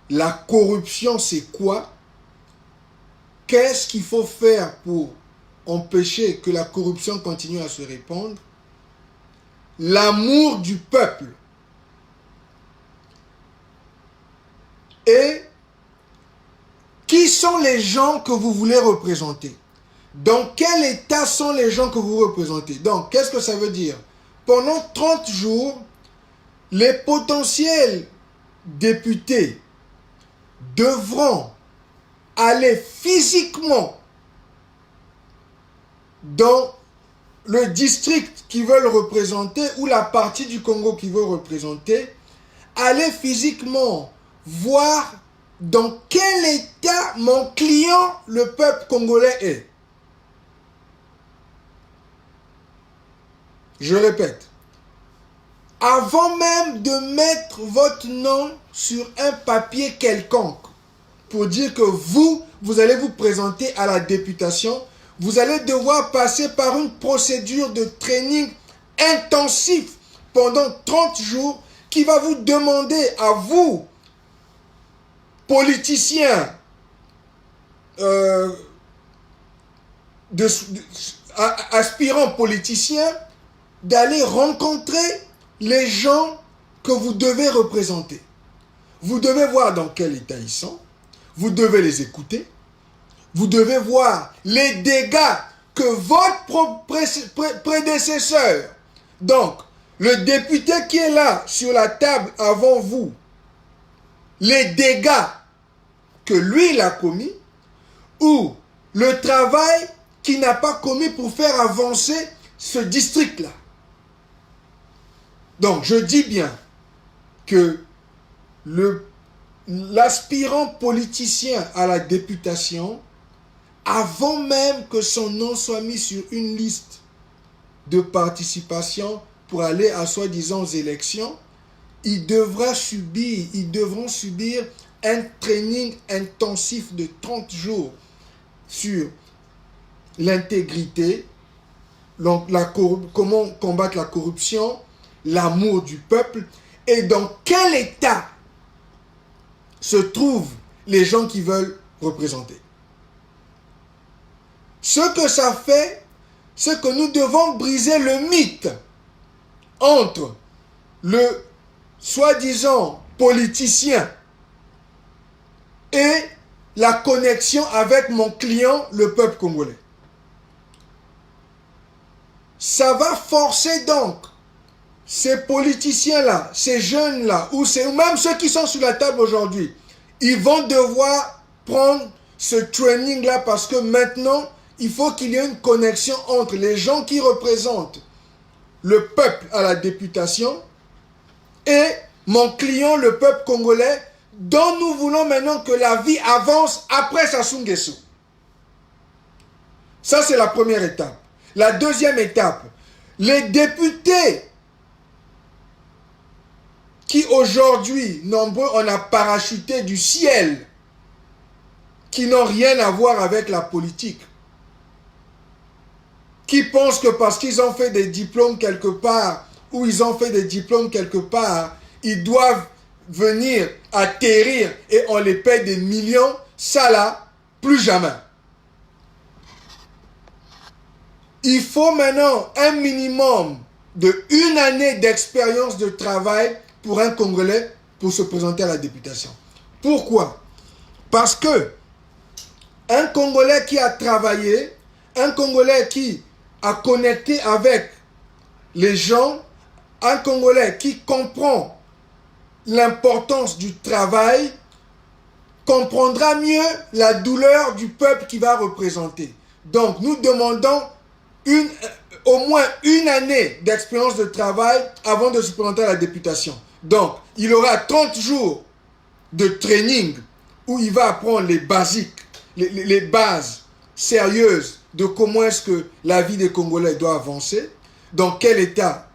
La corruption, c'est quoi? Qu'est-ce qu'il faut faire pour empêcher que la corruption continue à se répandre? L'amour du peuple. Et qui sont les gens que vous voulez représenter? Dans quel état sont les gens que vous représentez? Donc, qu'est-ce que ça veut dire? Pendant 30 jours, les potentiels députés devront aller physiquement dans le district qu'ils veulent représenter ou la partie du Congo qu'ils veulent représenter, aller physiquement voir dans quel état mon client, le peuple congolais, est. Je répète, avant même de mettre votre nom sur un papier quelconque pour dire que vous allez vous présenter à la députation, vous allez devoir passer par une procédure de training intensif pendant 30 jours qui va vous demander à vous, politiciens, aspirants politiciens, d'aller rencontrer les gens que vous devez représenter. Vous devez voir dans quel état ils sont. Vous devez les écouter. Vous devez voir les dégâts que votre prédécesseur, donc le député qui est là sur la table avant vous, les dégâts que lui il a commis, ou le travail qu'il n'a pas commis pour faire avancer ce district-là. Donc, je dis bien que l'aspirant politicien à la députation, avant même que son nom soit mis sur une liste de participation pour aller à soi-disant élections, ils devront subir un training intensif de 30 jours sur l'intégrité, comment combattre la corruption, l'amour du peuple et dans quel état se trouvent les gens qui veulent représenter. Ce que ça fait, c'est que nous devons briser le mythe entre le soi-disant politicien et la connexion avec mon client, le peuple congolais. Ça va forcer donc ces politiciens-là, ces jeunes-là, ou même ceux qui sont sur la table aujourd'hui, ils vont devoir prendre ce training-là parce que maintenant, il faut qu'il y ait une connexion entre les gens qui représentent le peuple à la députation et mon client, le peuple congolais, dont nous voulons maintenant que la vie avance après Sassou Nguesso. Ça, c'est la première étape. La deuxième étape, les députés qui aujourd'hui, nombreux, on a parachuté du ciel, qui n'ont rien à voir avec la politique, qui pensent que parce qu'ils ont fait des diplômes quelque part, ou ils ont fait des diplômes quelque part, ils doivent venir atterrir et on les paie des millions, ça là, plus jamais. Il faut maintenant un minimum de 1 année d'expérience de travail pour un Congolais pour se présenter à la députation. Pourquoi? Parce que un Congolais qui a travaillé, un Congolais qui a connecté avec les gens, un Congolais qui comprend l'importance du travail, comprendra mieux la douleur du peuple qui va représenter. Donc, nous demandons au moins 1 année d'expérience de travail avant de se présenter à la députation. Donc, il aura 30 jours de training où il va apprendre les basiques, les bases sérieuses de comment est-ce que la vie des Congolais doit avancer, dans quel état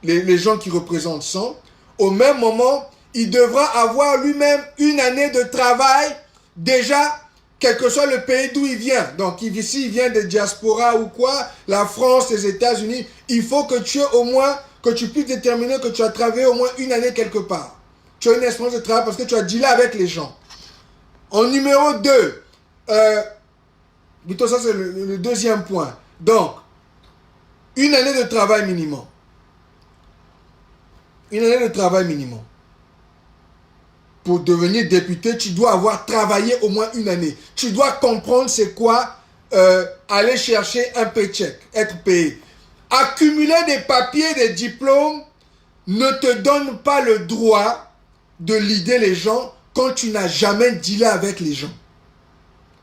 les gens qui représentent sont. Au même moment, il devra avoir lui-même 1 année de travail déjà, quel que soit le pays d'où il vient. Donc, ici, il vient de diaspora ou quoi, la France, les États-Unis, il faut que tu aies au moins, que tu puisses déterminer que tu as travaillé au moins 1 année quelque part. Tu as une expérience de travail parce que tu as dealé avec les gens. En numéro 2, plutôt ça c'est le deuxième point. Donc, 1 année de travail minimum. 1 année de travail minimum. Pour devenir député, tu dois avoir travaillé au moins 1 année. Tu dois comprendre c'est quoi aller chercher un paycheck, être payé. Accumuler des papiers, des diplômes ne te donne pas le droit de leader les gens quand tu n'as jamais dealé avec les gens.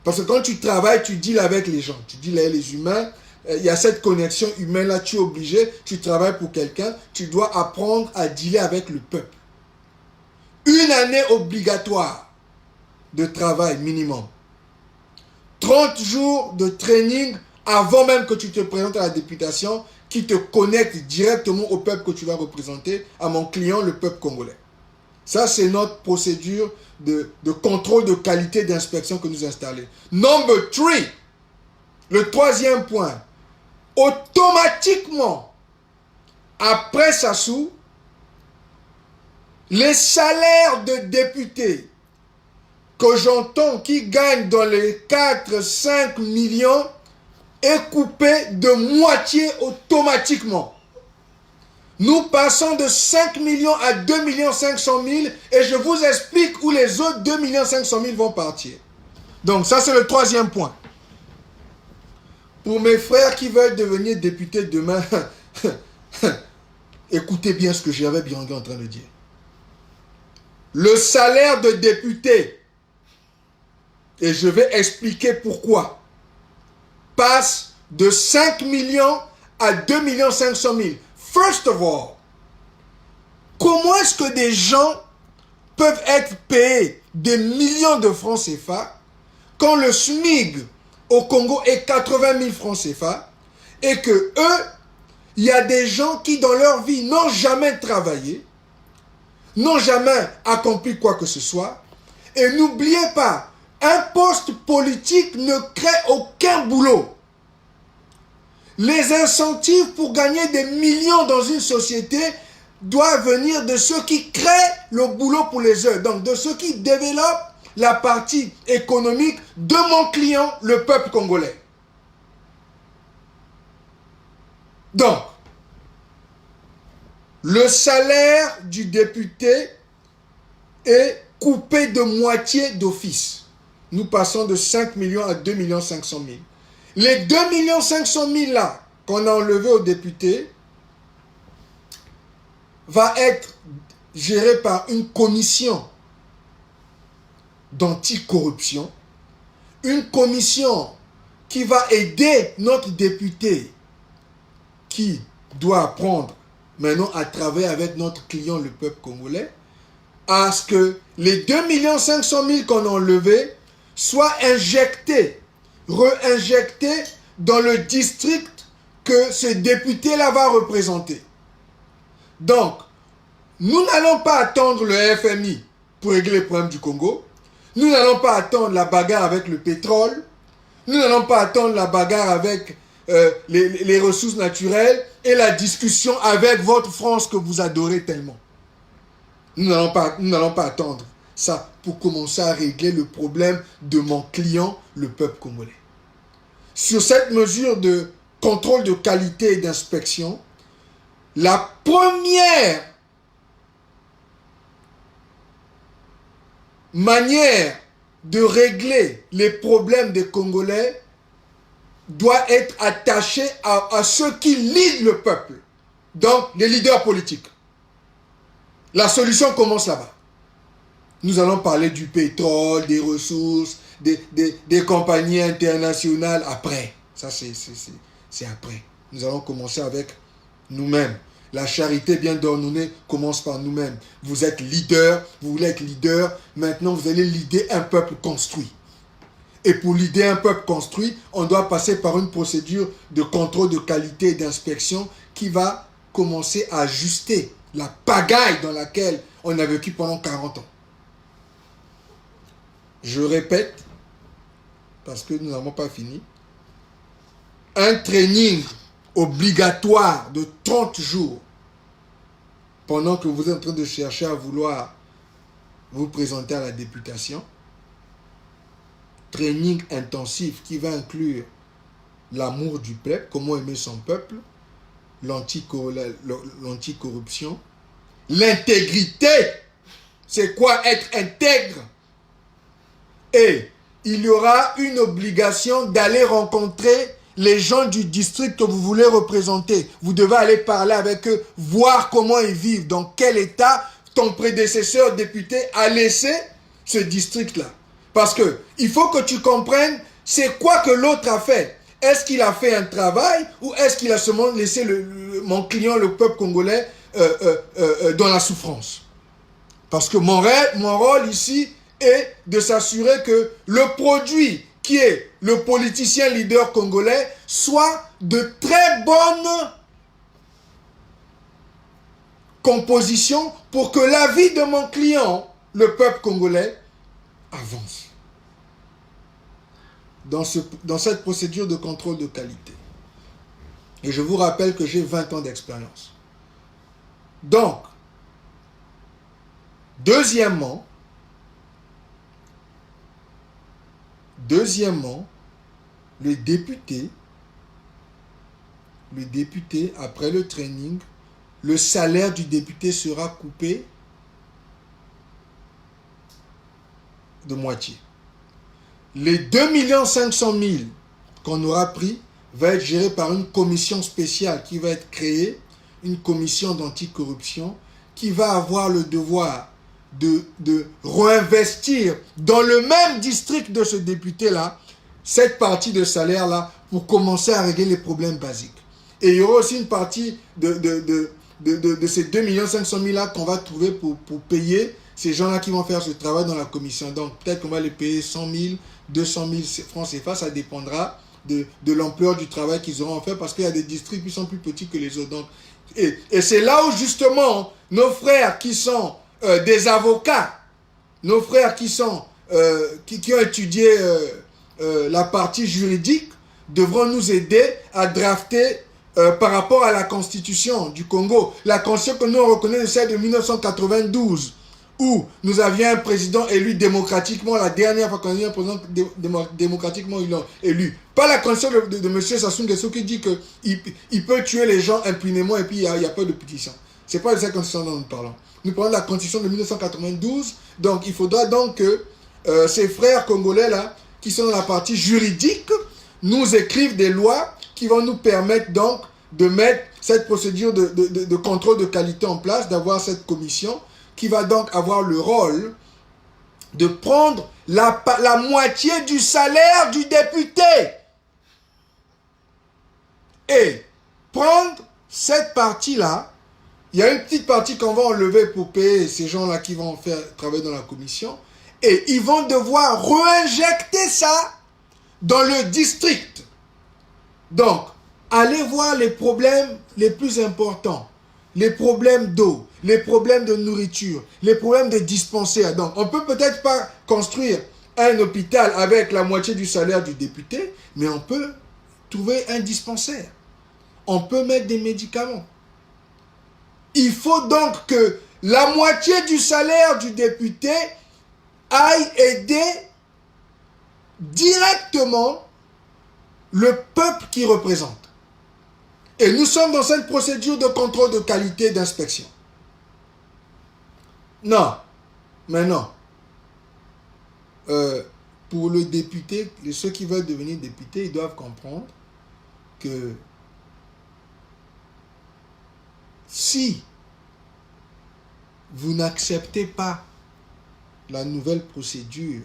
Parce que quand tu travailles, tu deals avec les gens. Tu deals avec les humains. Il y a cette connexion humaine-là. Tu es obligé, tu travailles pour quelqu'un. Tu dois apprendre à dealer avec le peuple. Une année obligatoire de travail minimum. 30 jours de training avant même que tu te présentes à la députation qui te connecte directement au peuple que tu vas représenter, à mon client, le peuple congolais. Ça, c'est notre procédure de contrôle de qualité d'inspection que nous installons. Number 3, le troisième point. Automatiquement, après Sassou, les salaires de députés que j'entends qui gagnent dans les 4-5 millions est coupé de moitié automatiquement. Nous passons de 5 millions à 2 500 000 et je vous explique où les autres 2 500 000 vont partir. Donc ça c'est le troisième point. Pour mes frères qui veulent devenir députés demain, écoutez bien ce que j'avais bien en train de dire. Le salaire de député, et je vais expliquer pourquoi, passe de 5 millions à 2 500 000. First of all, comment est-ce que des gens peuvent être payés des millions de francs CFA quand le SMIC au Congo est 80 000 francs CFA et que eux, il y a des gens qui dans leur vie n'ont jamais travaillé, n'ont jamais accompli quoi que ce soit. Et n'oubliez pas, un poste politique ne crée aucun boulot. Les incentives pour gagner des millions dans une société doivent venir de ceux qui créent le boulot pour les autres. Donc de ceux qui développent la partie économique de mon client, le peuple congolais. Donc, le salaire du député est coupé de moitié d'office. Nous passons de 5 millions à 2 500 000. Les 2 500 000 là qu'on a enlevés aux députés va être géré par une commission d'anticorruption, une commission qui va aider notre député qui doit apprendre maintenant à travailler avec notre client, le peuple congolais, à ce que les 2 500 000 qu'on a enlevés soient injectés, réinjectés dans le district que ce député-là va représenter. Donc, nous n'allons pas attendre le FMI pour régler les problèmes du Congo. Nous n'allons pas attendre la bagarre avec le pétrole. Nous n'allons pas attendre la bagarre avec les ressources naturelles et la discussion avec votre France que vous adorez tellement. Nous n'allons pas attendre ça pour commencer à régler le problème de mon client, le peuple congolais. Sur cette mesure de contrôle de qualité et d'inspection, la première manière de régler les problèmes des Congolais doit être attachée à ceux qui leadent le peuple, donc les leaders politiques. La solution commence là-bas. Nous allons parler du pétrole, des ressources, des compagnies internationales après. Ça, c'est après. Nous allons commencer avec nous-mêmes. La charité bien ordonnée commence par nous-mêmes. Vous êtes leader, vous voulez être leader. Maintenant, vous allez leader un peuple construit. Et pour leader un peuple construit, on doit passer par une procédure de contrôle de qualité et d'inspection qui va commencer à ajuster la pagaille dans laquelle on a vécu pendant 40 ans. Je répète, parce que nous n'avons pas fini, un training obligatoire de 30 jours pendant que vous êtes en train de chercher à vouloir vous présenter à la députation. Training intensif qui va inclure l'amour du peuple, comment aimer son peuple, l'anticorruption, l'intégrité, c'est quoi être intègre, et il y aura une obligation d'aller rencontrer les gens du district que vous voulez représenter. Vous devez aller parler avec eux, voir comment ils vivent, dans quel état ton prédécesseur député a laissé ce district-là. Parce que il faut que tu comprennes c'est quoi que l'autre a fait. Est-ce qu'il a fait un travail ou est-ce qu'il a seulement laissé mon client, le peuple congolais, dans la souffrance? Parce que mon rôle ici est de s'assurer que le produit qui est le politicien leader congolais soit de très bonne composition pour que la vie de mon client, le peuple congolais, avance. Dans cette procédure de contrôle de qualité. Et je vous rappelle que j'ai 20 ans d'expérience. Donc, deuxièmement, le député, après le training, le salaire du député sera coupé de moitié. Les 2 500 000 qu'on aura pris va être géré par une commission spéciale qui va être créée, une commission d'anticorruption qui va avoir le devoir de réinvestir dans le même district de ce député-là, cette partie de salaire-là, pour commencer à régler les problèmes basiques. Et il y aura aussi une partie de ces 2 500 000 là qu'on va trouver pour payer ces gens-là qui vont faire ce travail dans la commission. Donc peut-être qu'on va les payer 100 000, 200 000 francs CFA, ça dépendra de l'ampleur du travail qu'ils auront fait, parce qu'il y a des districts qui sont plus petits que les autres. Donc, et c'est là où justement nos frères qui sont des avocats, nos frères qui ont étudié la partie juridique, devront nous aider à drafter par rapport à la constitution du Congo. La constitution que nous on reconnaît, c'est celle de 1992, où nous avions un président élu démocratiquement, la dernière fois qu'on a eu un président démocratiquement élu. Pas la constitution de M. Sassou Nguesso qui dit qu'il peut tuer les gens impunément et puis il n'y a pas de pétition. Ce n'est pas de cette constitution dont nous parlons. Nous parlons de la constitution de 1992. Donc il faudra donc que ces frères congolais-là, qui sont dans la partie juridique, nous écrivent des lois qui vont nous permettre donc de mettre cette procédure de contrôle de qualité en place, d'avoir cette commission qui va donc avoir le rôle de prendre la moitié du salaire du député et prendre cette partie-là. Il y a une petite partie qu'on va enlever pour payer ces gens-là qui vont faire travailler dans la commission, et ils vont devoir réinjecter ça dans le district. Donc, allez voir les problèmes les plus importants, les problèmes d'eau, les problèmes de nourriture, les problèmes de dispensaires. Donc, on peut peut-être pas construire un hôpital avec la moitié du salaire du député, mais on peut trouver un dispensaire. On peut mettre des médicaments. Il faut donc que la moitié du salaire du député aille aider directement le peuple qui représente. Et nous sommes dans cette procédure de contrôle de qualité et d'inspection. Non, mais non. Pour le député, ceux qui veulent devenir députés, ils doivent comprendre que si vous n'acceptez pas la nouvelle procédure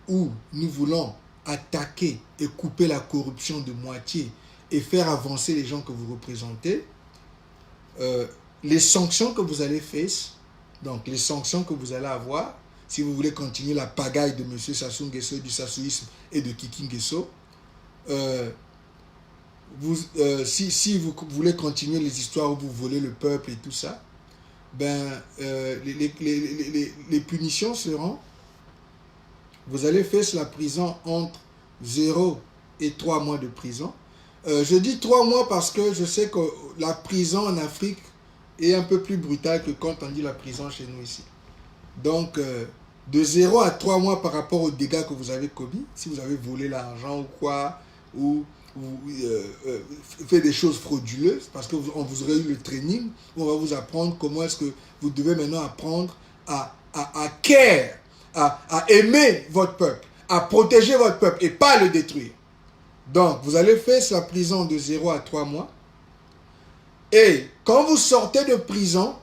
où nous voulons attaquer et couper la corruption de moitié et faire avancer les gens que vous représentez, les sanctions que vous allez face, donc les sanctions que vous allez avoir, si vous voulez continuer la pagaille de M. Sassou Nguesso, du sassouisme et de Kiki Nguesso, si vous voulez continuer les histoires où vous volez le peuple et tout ça, les punitions seront, vous allez faire la prison entre 0 et 3 mois de prison. Je dis 3 mois parce que je sais que la prison en Afrique est un peu plus brutale que quand on dit la prison chez nous ici. Donc, de 0 à 3 mois par rapport aux dégâts que vous avez commis, si vous avez volé l'argent ou quoi, ou fait des choses frauduleuses, parce qu'on vous aurait eu le training, on va vous apprendre comment est-ce que vous devez maintenant apprendre à care, à aimer votre peuple, à protéger votre peuple et pas le détruire. Donc, vous allez faire la prison de 0 à 3 mois. Et quand vous sortez de prison,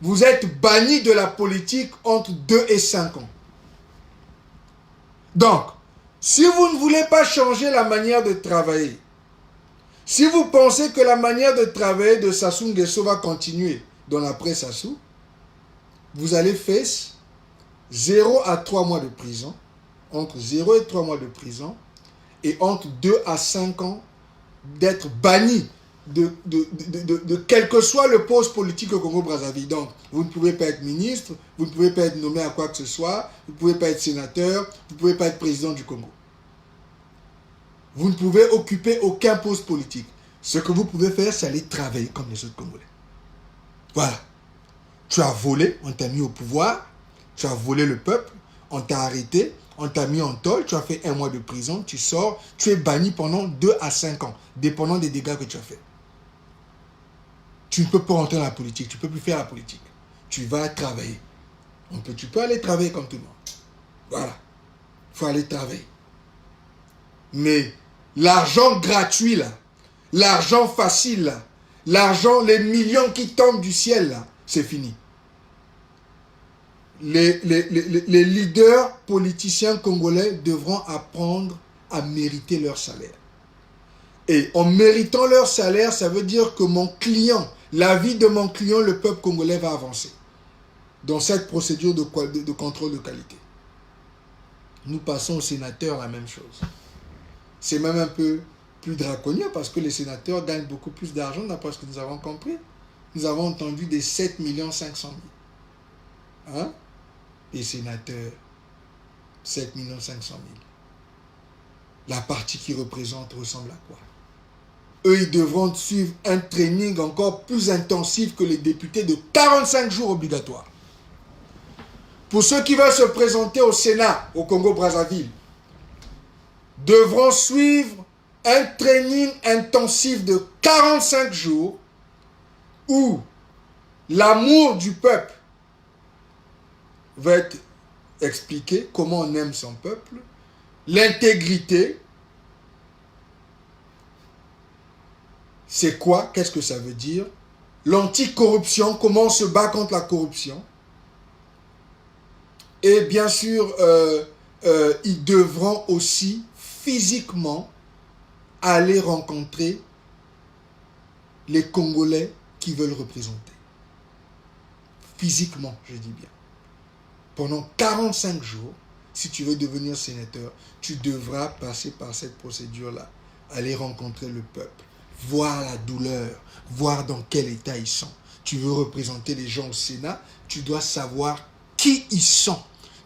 vous êtes banni de la politique entre 2 et 5 ans. Donc, si vous ne voulez pas changer la manière de travailler, si vous pensez que la manière de travailler de Sassou Nguesso va continuer dans l'après-Sassou, vous allez face 0 à 3 mois de prison, entre 0 et 3 mois de prison, et entre 2 à 5 ans d'être banni de quel que soit le poste politique au Congo-Brazzaville. Donc, vous ne pouvez pas être ministre, vous ne pouvez pas être nommé à quoi que ce soit, vous ne pouvez pas être sénateur, vous ne pouvez pas être président du Congo. Vous ne pouvez occuper aucun poste politique. Ce que vous pouvez faire, c'est aller travailler comme les autres Congolais. Voilà. Tu as volé, on t'a mis au pouvoir, tu as volé le peuple, on t'a arrêté, on t'a mis en tôle, tu as fait 1 mois de prison, tu sors, tu es banni pendant 2 à 5 ans, dépendant des dégâts que tu as fait. Tu ne peux pas rentrer dans la politique, tu ne peux plus faire la politique. Tu vas travailler. Tu peux aller travailler comme tout le monde. Voilà. Il faut aller travailler. Mais l'argent gratuit là, l'argent facile là, l'argent, les millions qui tombent du ciel là, c'est fini. Les leaders politiciens congolais devront apprendre à mériter leur salaire. Et en méritant leur salaire, ça veut dire que mon client, la vie de mon client, le peuple congolais va avancer dans cette procédure de contrôle de qualité. Nous passons aux sénateurs la même chose. C'est même un peu plus draconien parce que les sénateurs gagnent beaucoup plus d'argent d'après ce que nous avons compris. Nous avons entendu des 7 500 000. Hein? Les sénateurs, 7 500 000. La partie qui représente ressemble à quoi? Eux, ils devront suivre un training encore plus intensif que les députés de 45 jours obligatoires. Pour ceux qui veulent se présenter au Sénat, au Congo-Brazzaville, devront suivre un training intensif de 45 jours où l'amour du peuple va être expliqué, comment on aime son peuple, l'intégrité, c'est quoi, qu'est-ce que ça veut dire, l'anticorruption, comment on se bat contre la corruption, et bien sûr, ils devront aussi physiquement aller rencontrer les Congolais qui veulent représenter. Physiquement, je dis bien. Pendant 45 jours, si tu veux devenir sénateur, tu devras passer par cette procédure-là. Aller rencontrer le peuple, voir la douleur, voir dans quel état ils sont. Tu veux représenter les gens au Sénat, tu dois savoir qui ils sont.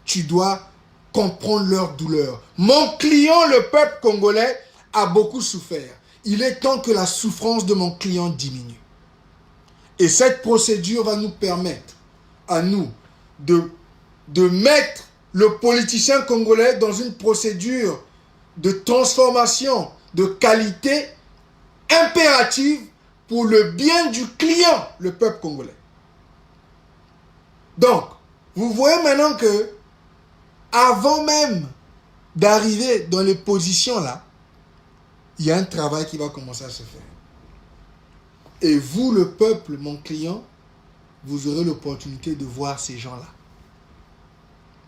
Tu dois comprendre leur douleur. Mon client, le peuple congolais, a beaucoup souffert. Il est temps que la souffrance de mon client diminue. Et cette procédure va nous permettre, à nous, de mettre le politicien congolais dans une procédure de transformation, de qualité impérative pour le bien du client, le peuple congolais. Donc, vous voyez maintenant que avant même d'arriver dans les positions là, il y a un travail qui va commencer à se faire. Et vous, le peuple, mon client, vous aurez l'opportunité de voir ces gens-là.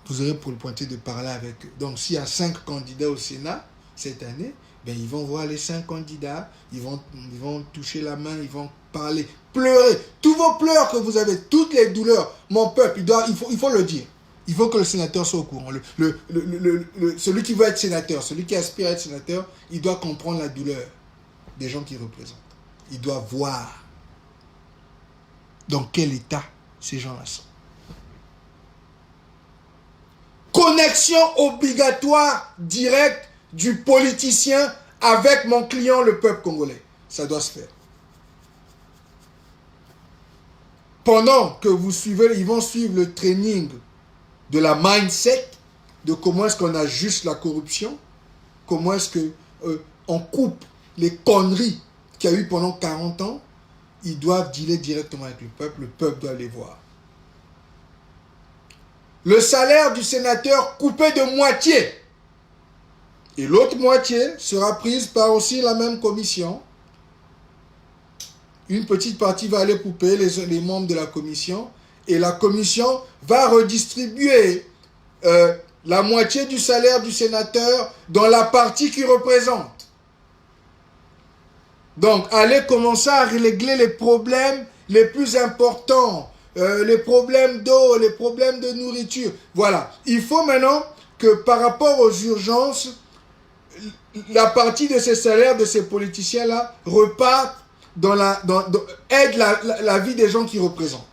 Vous aurez pour le pointer de parler avec eux. Donc, s'il y a 5 candidats au Sénat cette année, ben, ils vont voir les 5 candidats, ils vont toucher la main, ils vont parler, pleurer. Tous vos pleurs que vous avez, toutes les douleurs, mon peuple, il faut le dire. Il faut que le sénateur soit au courant. Celui qui veut être sénateur, celui qui aspire à être sénateur, il doit comprendre la douleur des gens qu'il représente. Il doit voir dans quel état ces gens-là sont. Connexion obligatoire directe du politicien avec mon client, le peuple congolais. Ça doit se faire. Pendant que vous suivez, ils vont suivre le training de la mindset, de comment est-ce qu'on ajuste la corruption, comment est-ce qu'on coupe les conneries qu'il y a eu pendant 40 ans. Ils doivent dealer directement avec le peuple doit les voir. Le salaire du sénateur coupé de moitié. Et l'autre moitié sera prise par aussi la même commission. Une petite partie va aller couper les membres de la commission et la commission va redistribuer la moitié du salaire du sénateur dans la partie qu'il représente. Donc, allez commencer à régler les problèmes les plus importants, les problèmes d'eau, les problèmes de nourriture. Voilà. Il faut maintenant que par rapport aux urgences, la partie de ces salaires de ces politiciens-là reparte aide la vie des gens qui représentent.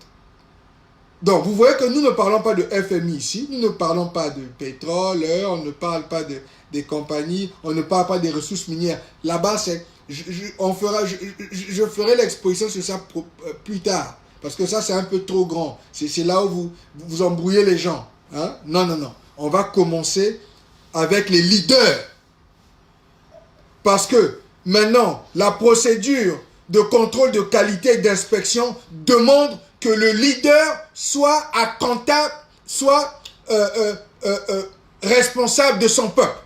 Donc, vous voyez que nous ne parlons pas de FMI ici, nous ne parlons pas de pétrole, on ne parle pas des compagnies, on ne parle pas des ressources minières. Là-bas, je ferai l'exposition sur ça plus tard, parce que ça, c'est un peu trop grand. C'est là où vous embrouillez les gens. Hein? Non, non, non. On va commencer avec les leaders. Parce que maintenant, la procédure de contrôle de qualité et d'inspection demande que le leader soit accountable, soit responsable de son peuple.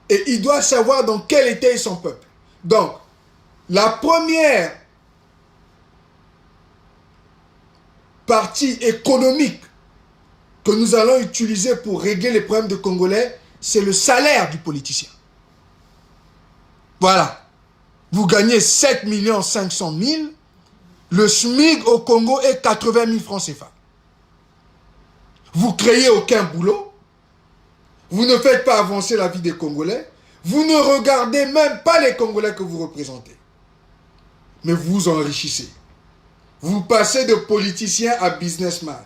Et il doit savoir dans quel état est son peuple. Donc, la première partie économique que nous allons utiliser pour régler les problèmes de Congolais, c'est le salaire du politicien. Voilà. Vous gagnez 7 500 000. Le SMIC au Congo est 80 000 francs CFA. Vous ne créez aucun boulot. Vous ne faites pas avancer la vie des Congolais. Vous ne regardez même pas les Congolais que vous représentez. Mais vous vous enrichissez. Vous passez de politicien à businessman.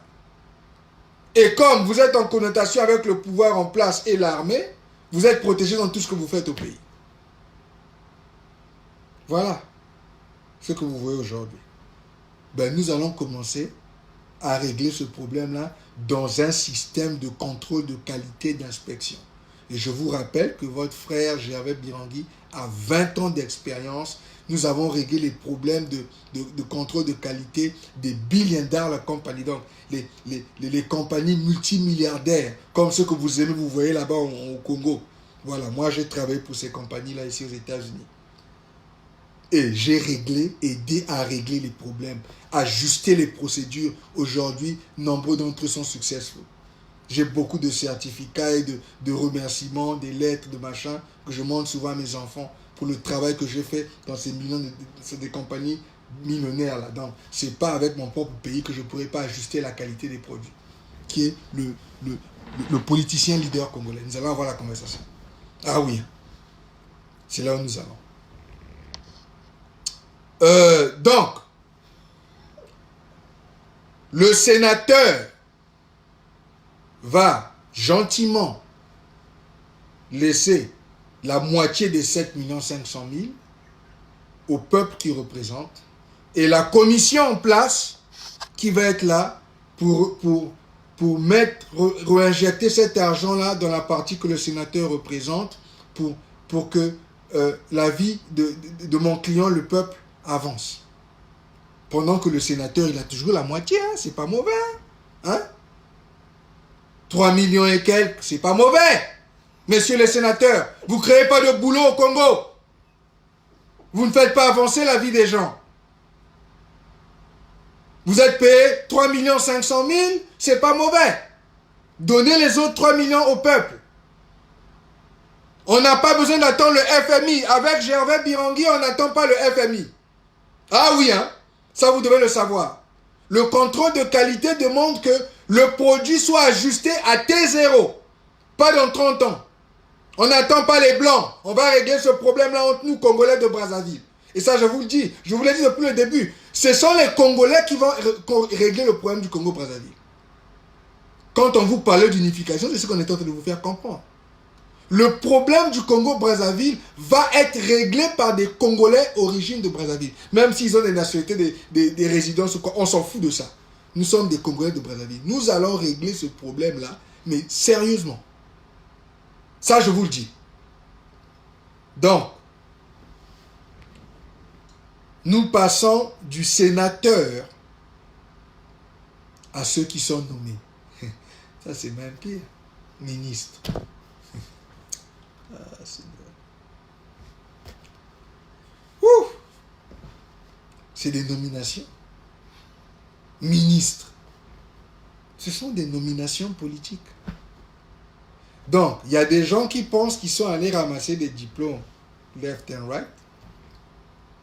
Et comme vous êtes en connotation avec le pouvoir en place et l'armée, vous êtes protégé dans tout ce que vous faites au pays. Voilà ce que vous voyez aujourd'hui. Ben, nous allons commencer à régler ce problème-là dans un système de contrôle de qualité d'inspection. Et je vous rappelle que votre frère Gervais Birangui a 20 ans d'expérience. Nous avons réglé les problèmes de contrôle de qualité des billiards, la compagnie. Donc, les compagnies multimilliardaires, comme ceux que vous aimez, vous voyez là-bas au Congo. Voilà, moi j'ai travaillé pour ces compagnies-là ici aux États-Unis. Et j'ai aidé à régler les problèmes, ajuster les procédures. Aujourd'hui, nombreux d'entre eux sont successful. J'ai beaucoup de certificats et de remerciements, des lettres, de machin, que je montre souvent à mes enfants pour le travail que j'ai fait dans ces millions des compagnies millionnaires là. Donc, c'est pas avec mon propre pays que je ne pourrais pas ajuster la qualité des produits, qui est le politicien leader congolais. Nous allons avoir la conversation. Ah oui, c'est là où nous allons. Donc, le sénateur va gentiment laisser la moitié des 7 500 000 au peuple qu'il représente et la commission en place qui va être là pour réinjecter cet argent-là dans la partie que le sénateur représente pour que la vie de mon client, le peuple, avance. Pendant que le sénateur, il a toujours la moitié, hein, c'est pas mauvais. Hein? 3 millions et quelques, c'est pas mauvais. Messieurs les sénateurs, vous ne créez pas de boulot au Congo. Vous ne faites pas avancer la vie des gens. Vous êtes payé 3 500 000, c'est pas mauvais. Donnez les autres 3 millions au peuple. On n'a pas besoin d'attendre le FMI. Avec Gervais Birangui, on n'attend pas le FMI. Ah oui, hein? Ça vous devez le savoir. Le contrôle de qualité demande que le produit soit ajusté à T0. Pas dans 30 ans. On n'attend pas les Blancs. On va régler ce problème-là entre nous, Congolais de Brazzaville. Et ça, je vous le dis. Je vous l'ai dit depuis le début. Ce sont les Congolais qui vont régler le problème du Congo-Brazzaville. Quand on vous parlait d'unification, c'est ce qu'on est en train de vous faire comprendre. Le problème du Congo-Brazzaville va être réglé par des Congolais origine de Brazzaville. Même s'ils ont des nationalités, des résidences ou quoi, on s'en fout de ça. Nous sommes des Congolais de Brazzaville. Nous allons régler ce problème-là, mais sérieusement. Ça, je vous le dis. Donc, nous passons du sénateur à ceux qui sont nommés. Ça, c'est même pire. Ministre. Ah, c'est des nominations. ministre. Ce sont des nominations politiques. Donc, il y a des gens qui pensent qu'ils sont allés ramasser des diplômes left and right.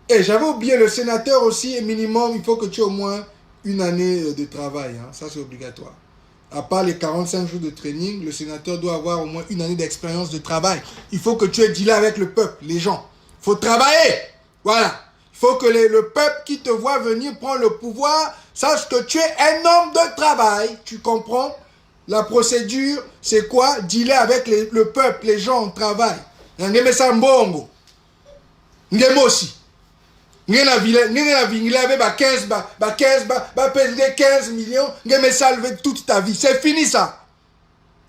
Et j'avais oublié, le sénateur aussi, minimum, il faut que tu aies au moins une année de travail. Hein. Ça, c'est obligatoire. À part les 45 jours de training, le sénateur doit avoir au moins une année d'expérience de travail. Il faut que tu aies dealé avec le peuple, les gens. Il faut travailler. Voilà. Il faut que le peuple qui te voit venir prendre le pouvoir sache que tu es un homme de travail. Tu comprends? La procédure, c'est quoi? Dealer avec le peuple, les gens, on travaille. Ngeme Sambongo. Ngeme aussi. Ngeme la vie, il avait 15 millions. Ngeme salve toute ta vie. C'est fini ça.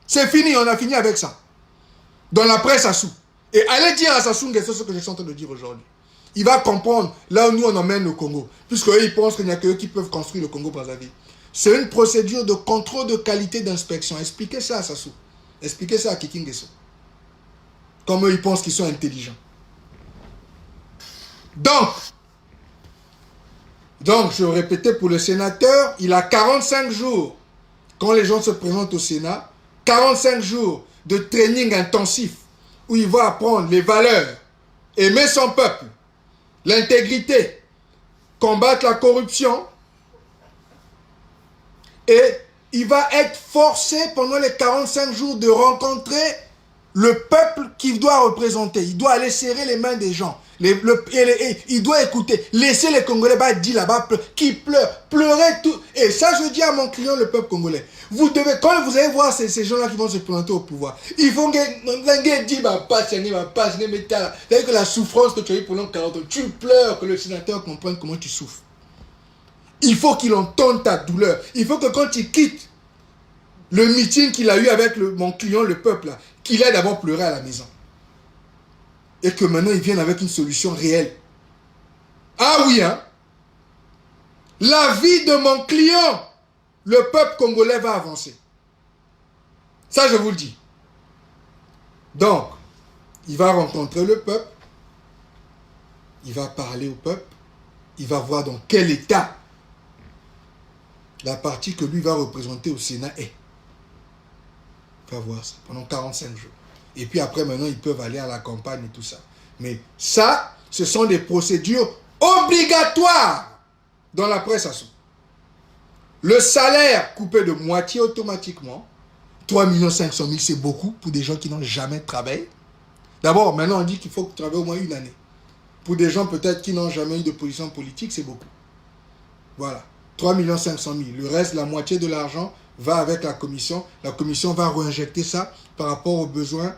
C'est fini, on a fini avec ça. Dans la presse à sous. Et allez dire à Sassou Nguesso ce que je suis en train de dire aujourd'hui. Il va comprendre là où nous on emmène le Congo. Puisque eux, ils pensent qu'il n'y a que eux qui peuvent construire le Congo Brazzaville. C'est une procédure de contrôle de qualité d'inspection. Expliquez ça à Sassou. Expliquez ça à Kiki Nguesso. Comme eux, ils pensent qu'ils sont intelligents. Donc, je répétais pour le sénateur, il a 45 jours, quand les gens se présentent au Sénat, 45 jours de training intensif, où il va apprendre les valeurs, aimer son peuple, l'intégrité, combattre la corruption, et il va être forcé pendant les 45 jours de rencontrer le peuple qu'il doit représenter. Il doit aller serrer les mains des gens. Il doit écouter. Laisser les Congolais dire là-bas qui pleurent. Pleurer tout. Et ça, je dis à mon client, le peuple congolais. Vous devez, quand vous allez voir ces gens-là qui vont se présenter au pouvoir, ils vont dire, c'est-à-dire que la souffrance que tu as eue pendant 40 ans, tu pleures, que le sénateur comprenne comment tu souffres. Il faut qu'il entende ta douleur. Il faut que quand il quitte le meeting qu'il a eu avec mon client, le peuple, là, qu'il ait d'abord pleuré à la maison. Et que maintenant, il vienne avec une solution réelle. Ah oui, hein? La vie de mon client, le peuple congolais va avancer. Ça, je vous le dis. Donc, il va rencontrer le peuple. Il va parler au peuple. Il va voir dans quel état la partie que lui va représenter au Sénat est. Il va voir ça pendant 45 jours. Et puis après, maintenant, ils peuvent aller à la campagne et tout ça. Mais ça, ce sont des procédures obligatoires dans la presse à sous. Le salaire coupé de moitié automatiquement. 3 500 000, c'est beaucoup pour des gens qui n'ont jamais travaillé. D'abord, maintenant, on dit qu'il faut travailler au moins une année. Pour des gens peut-être qui n'ont jamais eu de position politique, c'est beaucoup. Voilà. 3 500 000. Le reste, la moitié de l'argent va avec la commission. La commission va réinjecter ça par rapport aux besoins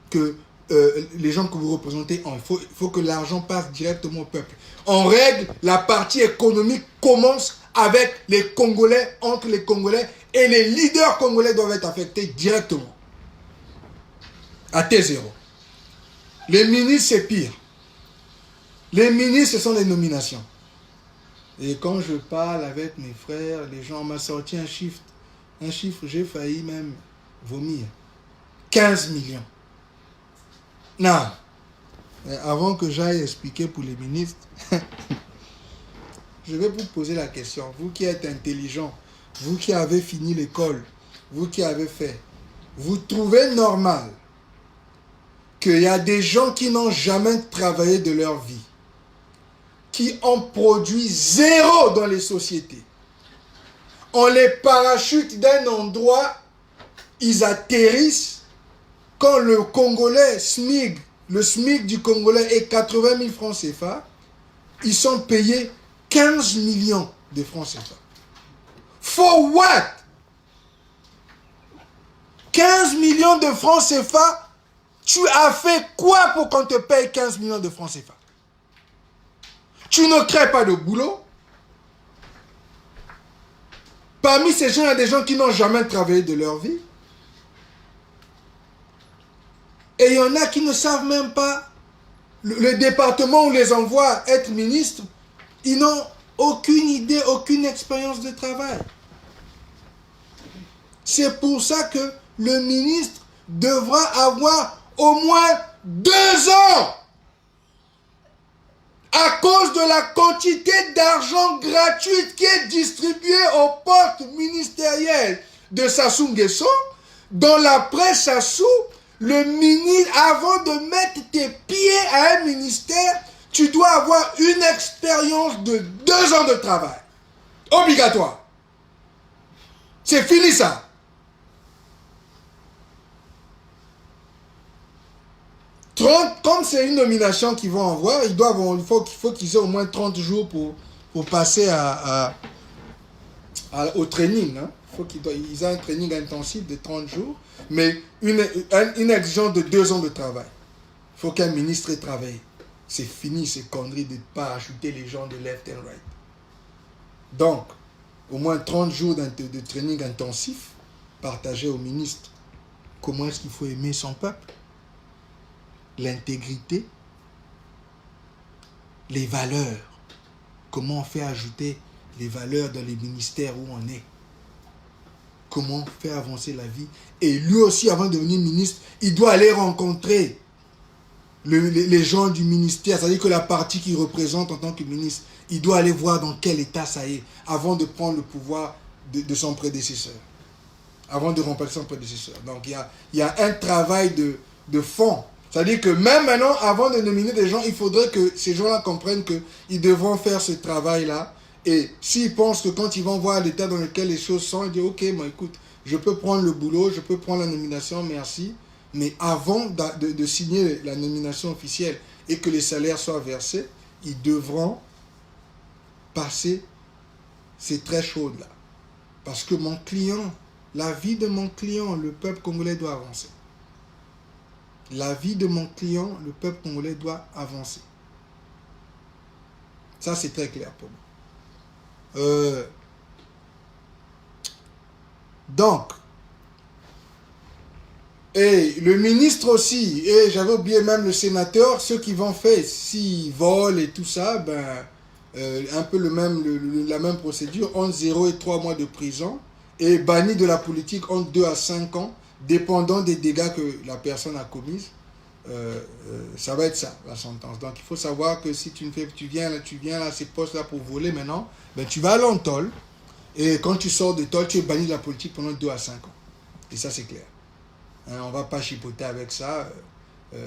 que les gens que vous représentez ont. Il faut que l'argent passe directement au peuple. En règle, la partie économique commence avec les Congolais, entre les Congolais, et les leaders congolais doivent être affectés directement. À T0. Les ministres, c'est pire. Les ministres, ce sont les nominations. Et quand je parle avec mes frères, les gens m'ont sorti un chiffre. Un chiffre, j'ai failli même vomir. 15 millions. Non. Avant que j'aille expliquer pour les ministres, je vais vous poser la question. Vous qui êtes intelligents, vous qui avez fini l'école, vous qui avez fait, vous trouvez normal qu'il y a des gens qui n'ont jamais travaillé de leur vie, qui ont produit zéro dans les sociétés. On les parachute d'un endroit, ils atterrissent. Quand le Congolais SMIC, le SMIC du Congolais est 80 000 francs CFA, ils sont payés 15 millions de francs CFA. For what? 15 millions de francs CFA, tu as fait quoi pour qu'on te paye 15 millions de francs CFA? Tu ne crées pas de boulot. Parmi ces gens, il y a des gens qui n'ont jamais travaillé de leur vie. Et il y en a qui ne savent même pas. Le département où on les envoie être ministres, ils n'ont aucune idée, aucune expérience de travail. C'est pour ça que le ministre devra avoir au moins 2 ans à cause de la quantité d'argent gratuite qui est distribuée aux postes ministériels de Sassou Nguesso, dans la presse Sassou, le ministre, avant de mettre tes pieds à un ministère, tu dois avoir une expérience de 2 ans de travail. Obligatoire. C'est fini ça. Comme c'est une nomination qu'ils vont avoir, il faut qu'ils aient au moins 30 jours pour passer au training. Hein. Ils aient un training intensif de 30 jours, mais une exigence de 2 ans de travail. Il faut qu'un ministre ait travaillé. C'est fini ces conneries de parachuter les gens de left and right. Donc, au moins 30 jours de training intensif partagé au ministre. Comment est-ce qu'il faut aimer son peuple? L'intégrité, les valeurs. Comment on fait ajouter les valeurs dans les ministères où on est? Comment faire avancer la vie? Et lui aussi, avant de devenir ministre, il doit aller rencontrer les gens du ministère, c'est-à-dire que la partie qu'il représente en tant que ministre, il doit aller voir dans quel état ça est, avant de prendre le pouvoir de son prédécesseur. Avant de remplacer son prédécesseur. Donc il y a un travail de fond. C'est-à-dire que même maintenant, avant de nominer des gens, il faudrait que ces gens-là comprennent qu'ils devront faire ce travail-là. Et s'ils pensent que quand ils vont voir l'état dans lequel les choses sont, ils disent « Ok, moi écoute, je peux prendre le boulot, je peux prendre la nomination, merci. » Mais avant de signer la nomination officielle et que les salaires soient versés, ils devront passer ces très chaudes-là. Parce que mon client, la vie de mon client, le peuple congolais doit avancer. La vie de mon client, le peuple congolais doit avancer. Ça, c'est très clair pour moi. Donc, et le ministre aussi, et j'avais oublié même le sénateur, ceux qui vont faire, s'ils volent et tout ça, un peu la même procédure, entre 0 et 3 mois de prison, et banni de la politique entre 2 à 5 ans, dépendant des dégâts que la personne a commis. Ça va être ça, la sentence. Donc il faut savoir que si tu viens là, à ces postes-là pour voler maintenant, tu vas aller en tôle, et quand tu sors de tôle, tu es banni de la politique pendant 2 à 5 ans. Et ça, c'est clair. Hein, on ne va pas chipoter avec ça.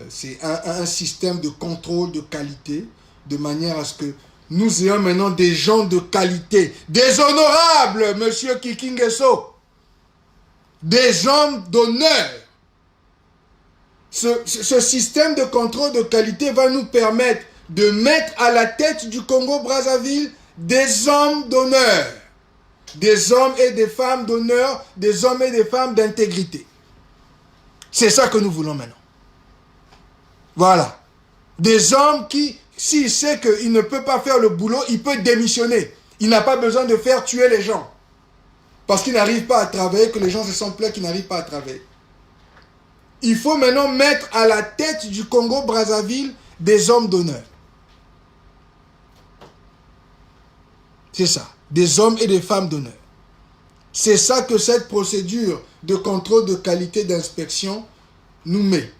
C'est un système de contrôle de qualité, de manière à ce que nous ayons maintenant des gens de qualité, des honorables, monsieur Kiki Nguesso, des hommes d'honneur. Ce système de contrôle de qualité va nous permettre de mettre à la tête du Congo-Brazzaville des hommes d'honneur, des hommes et des femmes d'honneur, des hommes et des femmes d'intégrité. C'est ça que nous voulons maintenant. Voilà. Des hommes qui, s'il sait qu'il ne peut pas faire le boulot, il peut démissionner. Il n'a pas besoin de faire tuer les gens. Parce qu'il n'arrive pas à travailler, que les gens se sentent plaints qu'ils n'arrivent pas à travailler. Il faut maintenant mettre à la tête du Congo-Brazzaville des hommes d'honneur. C'est ça. Des hommes et des femmes d'honneur. C'est ça que cette procédure de contrôle de qualité d'inspection nous met.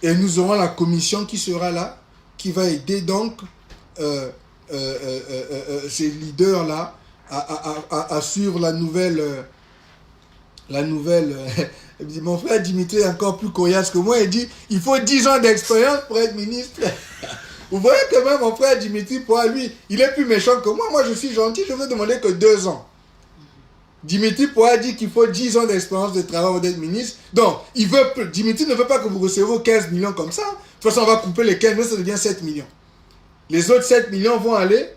Et nous aurons la commission qui sera là, qui va aider donc ces leaders-là à suivre la nouvelle mon frère Dimitri est encore plus coriace que moi. Il dit il faut 10 ans d'expérience pour être ministre. Vous voyez que même mon frère Dimitri, pour lui, il est plus méchant que moi. Moi, je suis gentil, je veux demander que 2 ans. Dimitri Poa dit qu'il faut 10 ans d'expérience de travail pour être ministre. Donc, Dimitri ne veut pas que vous receviez 15 millions comme ça. De toute façon, on va couper les 15 millions, ça devient 7 millions. Les autres 7 millions vont aller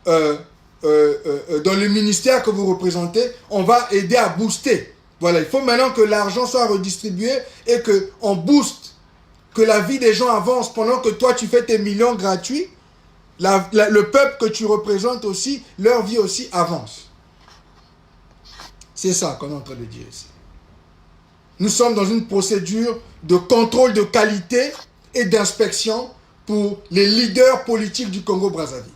dans le ministère que vous représentez. On va aider à booster. Voilà, il faut maintenant que l'argent soit redistribué et qu'on booste, que la vie des gens avance pendant que toi tu fais tes millions gratuits. Le peuple que tu représentes aussi, leur vie aussi avance. C'est ça qu'on est en train de dire ici. Nous sommes dans une procédure de contrôle de qualité et d'inspection pour les leaders politiques du Congo-Brazzaville.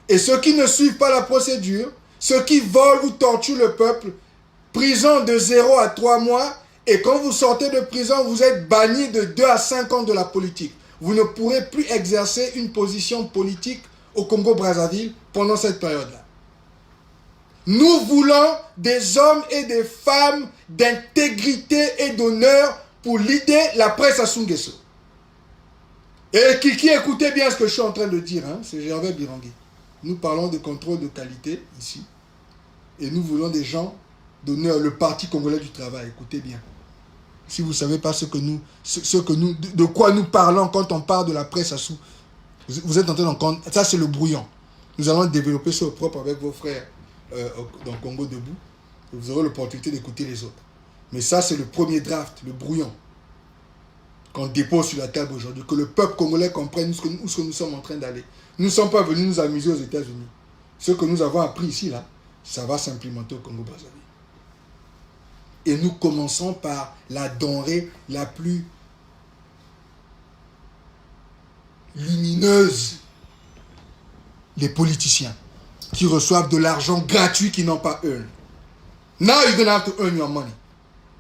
Et ceux qui ne suivent pas la procédure, ceux qui volent ou torturent le peuple, prison de 0 à 3 mois, et quand vous sortez de prison, vous êtes banni de 2 à 5 ans de la politique. vous ne pourrez plus exercer une position politique au Congo-Brazzaville pendant cette période-là. Nous voulons des hommes et des femmes d'intégrité et d'honneur pour l'idée la presse à Sungesso. Et qui écoutez bien ce que je suis en train de dire, hein, c'est Gervais Birangui. Nous parlons de contrôle de qualité ici. Et nous voulons des gens d'honneur, le Parti congolais du travail, écoutez bien. Si vous ne savez pas de quoi nous parlons quand on parle de la presse à sous, vous êtes en train d'entendre, ça c'est le brouillon. Nous allons développer ça au propre avec vos frères dans Congo Debout. Vous aurez l'opportunité d'écouter les autres. Mais ça c'est le premier draft, le brouillon, qu'on dépose sur la table aujourd'hui, que le peuple congolais comprenne où ce que nous sommes en train d'aller. Nous ne sommes pas venus nous amuser aux États-Unis. Ce que nous avons appris ici, là, ça va s'implémenter au Congo-Brazzaville. Et nous commençons par la denrée la plus lumineuse. Les politiciens qui reçoivent de l'argent gratuit qu'ils n'ont pas earn. Now you're going to have to earn your money.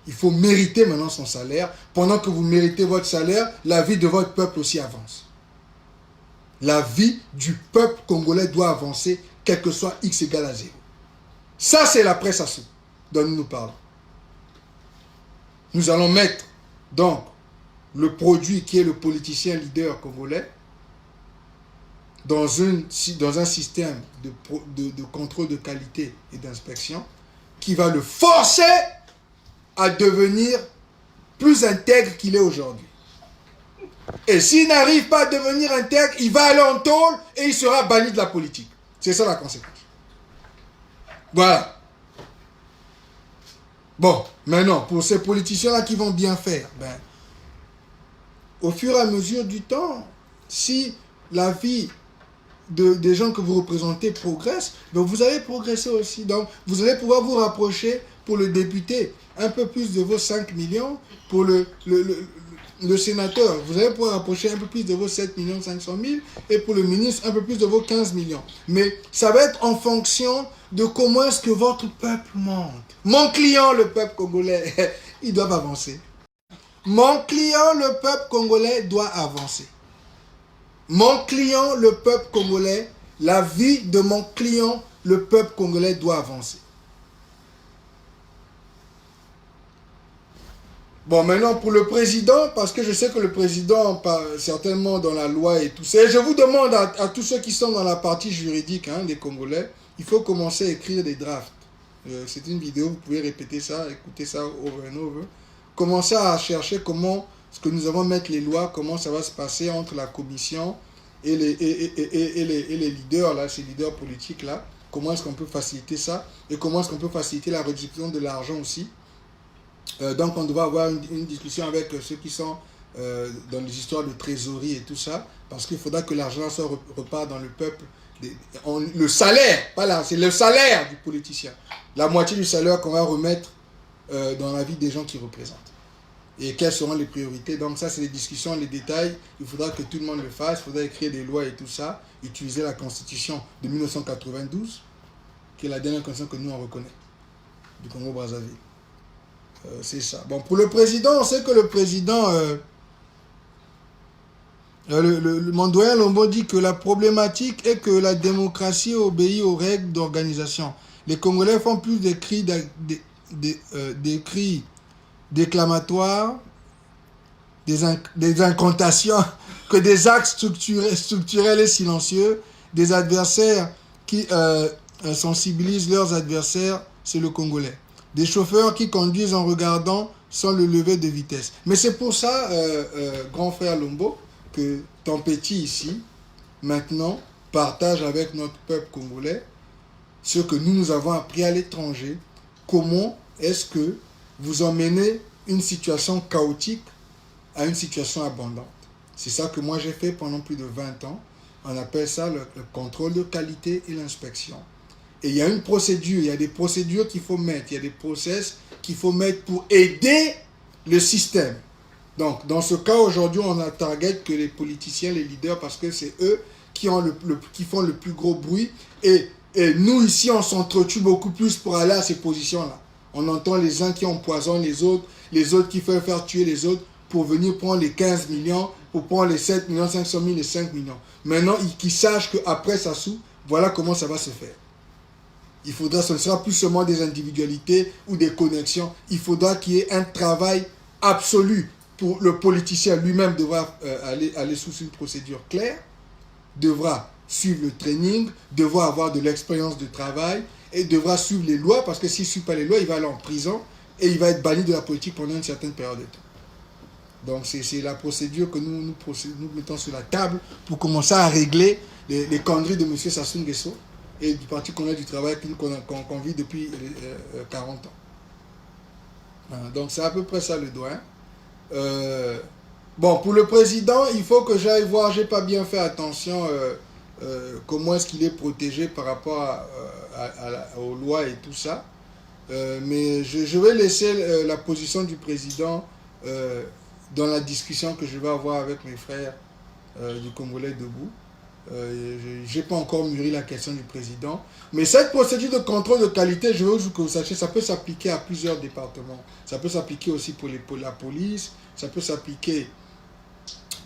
Il faut mériter maintenant son salaire. Pendant que vous méritez votre salaire, la vie de votre peuple aussi avance. La vie du peuple congolais doit avancer, quel que soit X égale à 0. Ça, c'est la presse à sous dont nous parlons. Nous allons mettre donc le produit qui est le politicien leader congolais dans un système de contrôle de qualité et d'inspection qui va le forcer à devenir plus intègre qu'il est aujourd'hui. Et s'il n'arrive pas à devenir intègre, il va aller en tôle et il sera banni de la politique. C'est ça la conséquence. Voilà. Bon, maintenant, pour ces politiciens-là qui vont bien faire, au fur et à mesure du temps, si la vie des gens que vous représentez progresse, donc vous allez progresser aussi. Donc, vous allez pouvoir vous rapprocher pour le député un peu plus de vos 5 millions, pour le sénateur, vous allez pouvoir rapprocher un peu plus de vos 7 500 000 et pour le ministre, un peu plus de vos 15 millions. Mais ça va être en fonction de comment est-ce que votre peuple monte. Mon client, le peuple congolais, ils doivent avancer. Mon client, le peuple congolais, doit avancer. Mon client, le peuple congolais, la vie de mon client, le peuple congolais doit avancer. Bon, maintenant pour le président, parce que je sais que le président, certainement dans la loi et tout ça, et je vous demande à tous ceux qui sont dans la partie juridique des Congolais, il faut commencer à écrire des drafts. C'est une vidéo, vous pouvez répéter ça, écouter ça over and over. Commencez à chercher comment, ce que nous allons mettre les lois, comment ça va se passer entre la commission et les leaders, là, ces leaders politiques là. Comment est-ce qu'on peut faciliter ça et comment est-ce qu'on peut faciliter la réduction de l'argent aussi. Donc on doit avoir une discussion avec ceux qui sont dans les histoires de trésorerie et tout ça, parce qu'il faudra que l'argent soit repart dans le peuple. Le salaire, pas là, c'est le salaire du politicien. La moitié du salaire qu'on va remettre dans la vie des gens qui représentent. Et quelles seront les priorités. Donc ça c'est les discussions, les détails. Il faudra que tout le monde le fasse, il faudra écrire des lois et tout ça, utiliser la constitution de 1992, qui est la dernière constitution que nous on reconnaît, du Congo-Brazzaville. C'est ça. Bon, pour le président, on sait que le président, mon doyen Lombo dit que la problématique est que la démocratie obéit aux règles d'organisation. Les Congolais font plus des cris, des cris déclamatoires, des incantations, que des actes structurels et silencieux. Des adversaires qui sensibilisent leurs adversaires, c'est le Congolais. Des chauffeurs qui conduisent en regardant sans le lever de vitesse. Mais c'est pour ça, grand frère Lombo, que Tempéti ici, maintenant, partage avec notre peuple congolais ce que nous avons appris à l'étranger. Comment est-ce que vous emmenez une situation chaotique à une situation abondante? C'est ça que moi j'ai fait pendant plus de 20 ans. On appelle ça le contrôle de qualité et l'inspection. Et il y a une procédure, il y a des procédures qu'il faut mettre, il y a des process qu'il faut mettre pour aider le système. Donc, dans ce cas, aujourd'hui, on a target que les politiciens, les leaders, parce que c'est eux qui font le plus gros bruit. Et nous, ici, on s'entretue beaucoup plus pour aller à ces positions-là. On entend les uns qui empoisonnent les autres qui veulent faire tuer les autres pour venir prendre les 15 millions, pour prendre les 7 millions, 500 000 et 5 millions. Maintenant, qu'ils sachent qu'après Sassou, voilà comment ça va se faire. Il faudra, ce ne sera plus seulement des individualités ou des connexions. Il faudra qu'il y ait un travail absolu pour le politicien lui-même devra aller sous une procédure claire, devra suivre le training, devra avoir de l'expérience de travail et devra suivre les lois parce que s'il ne suit pas les lois, il va aller en prison et il va être banni de la politique pendant une certaine période de temps. Donc c'est la procédure que nous mettons sur la table pour commencer à régler les conneries de M. Sassou Nguesso et du Parti congolais du travail qu'on vit depuis 40 ans. Donc c'est à peu près ça le doigt. Bon, pour le président, il faut que j'aille voir, j'ai pas bien fait attention comment est-ce qu'il est protégé par rapport aux lois et tout ça. Mais je vais laisser la position du président dans la discussion que je vais avoir avec mes frères du Congolais debout. Je n'ai pas encore mûri la question du président. Mais cette procédure de contrôle de qualité, je veux que vous sachiez, ça peut s'appliquer à plusieurs départements. Ça peut s'appliquer aussi pour la police, ça peut s'appliquer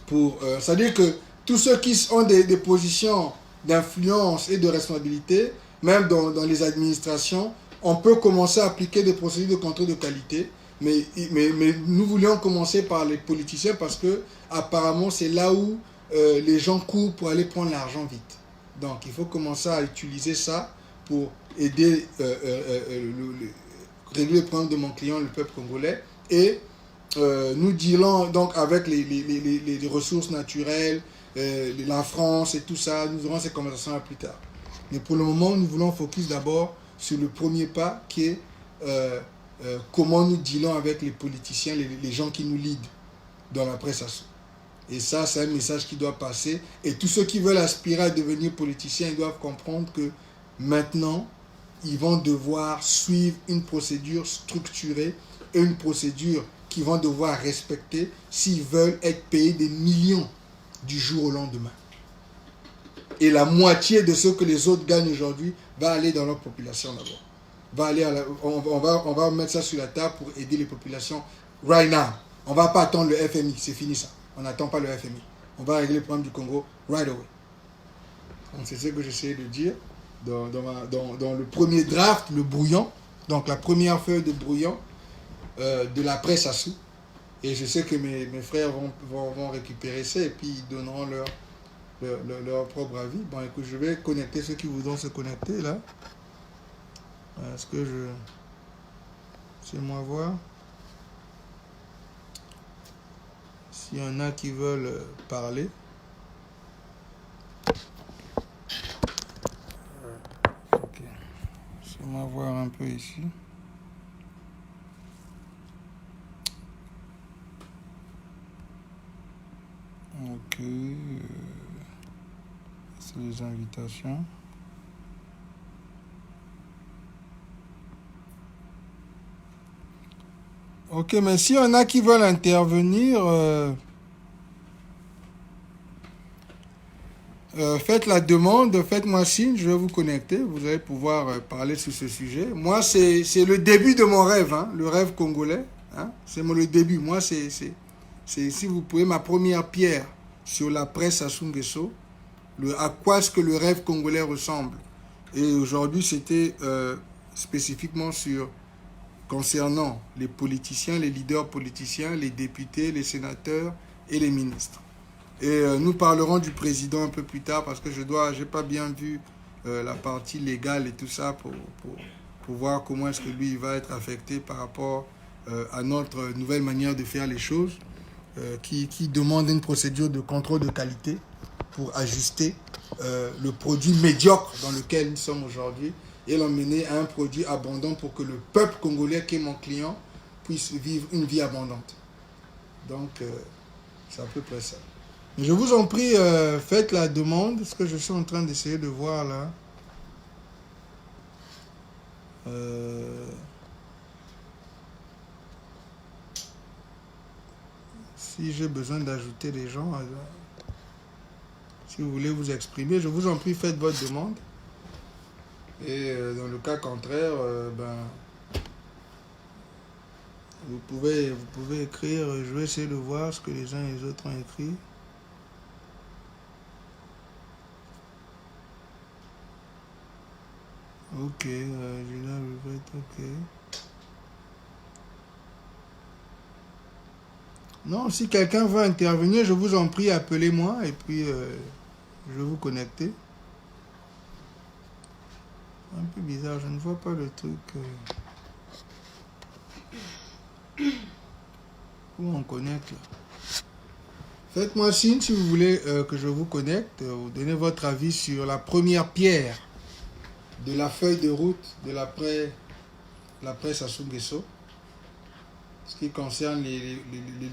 pour... c'est-à-dire que tous ceux qui ont des positions d'influence et de responsabilité, même dans les administrations, on peut commencer à appliquer des procédures de contrôle de qualité. Mais nous voulions commencer par les politiciens parce que apparemment c'est là où les gens courent pour aller prendre l'argent vite. Donc il faut commencer à utiliser ça pour aider régler le problème de mon client, le peuple congolais. Et nous dealons donc avec les ressources naturelles, la France et tout ça. Nous aurons ces conversations plus tard. Mais pour le moment, nous voulons focus d'abord sur le premier pas qui est comment nous dealons avec les politiciens, les gens qui nous lead dans la presse. Et ça, c'est un message qui doit passer. Et tous ceux qui veulent aspirer à devenir politiciens, ils doivent comprendre que maintenant, ils vont devoir suivre une procédure structurée et une procédure qu'ils vont devoir respecter s'ils veulent être payés des millions du jour au lendemain. Et la moitié de ce que les autres gagnent aujourd'hui va aller dans leur population d'abord. On va mettre ça sur la table pour aider les populations right now. On ne va pas attendre le FMI, c'est fini ça. On n'attend pas le FMI. On va régler le problème du Congo right away. Donc c'est ce que j'essayais de dire dans le premier draft, le brouillon. Donc la première feuille de brouillon de la presse Sassou. Et je sais que mes frères vont récupérer ça et puis ils donneront leur propre avis. Bon écoute, je vais connecter ceux qui voudront se connecter là. Est-ce que c'est-moi voir s'il y en a qui veulent parler. Ok. Laissez-moi voir un peu ici. Ok. C'est les invitations. Ok, mais s'il y en a qui veulent intervenir, faites la demande, faites-moi signe, je vais vous connecter, vous allez pouvoir parler sur ce sujet. Moi, c'est le début de mon rêve, hein, le rêve congolais. Hein, c'est le début. Moi, c'est, si vous pouvez, ma première pierre sur la presse Sassou Nguesso, à quoi est-ce que le rêve congolais ressemble. Et aujourd'hui, c'était spécifiquement concernant les politiciens, les leaders politiciens, les députés, les sénateurs et les ministres. Et nous parlerons du président un peu plus tard parce que j'ai pas bien vu la partie légale et tout ça pour voir comment est-ce que lui il va être affecté par rapport à notre nouvelle manière de faire les choses qui demande une procédure de contrôle de qualité pour ajuster le produit médiocre dans lequel nous sommes aujourd'hui et l'emmener à un produit abondant pour que le peuple congolais qui est mon client puisse vivre une vie abondante. Donc, c'est à peu près ça. Je vous en prie, faites la demande, ce que je suis en train d'essayer de voir là. Si j'ai besoin d'ajouter des gens, si vous voulez vous exprimer, je vous en prie, faites votre demande. Et dans le cas contraire, vous pouvez écrire, je vais essayer de voir ce que les uns et les autres ont écrit. Ok, Julien Levrette, ok. Non, si quelqu'un veut intervenir, je vous en prie, appelez-moi et puis je vais vous connecter. Un peu bizarre, je ne vois pas le truc. Où on connecte là. Faites-moi signe si vous voulez que je vous connecte. Vous donnez votre avis sur la première pierre de la feuille de route de l'après Sassou Nguesso. Ce qui concerne les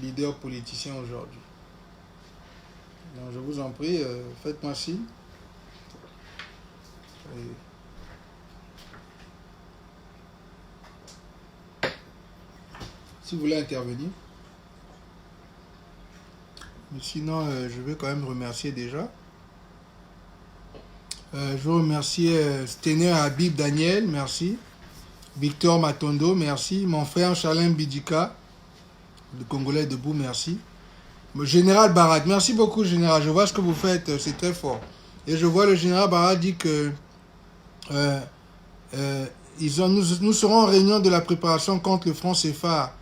leaders politiciens aujourd'hui. Donc je vous en prie, faites-moi signe. Si vous voulez intervenir. Mais sinon, je vais quand même remercier déjà. Je veux remercier Stener Habib Daniel, merci. Victor Matondo, merci. Mon frère Chalin Bidika, le Congolais debout, merci. Général Barat, merci beaucoup Général, je vois ce que vous faites, c'est très fort. Et je vois le Général Barat dit que nous serons en réunion de la préparation contre le franc CFA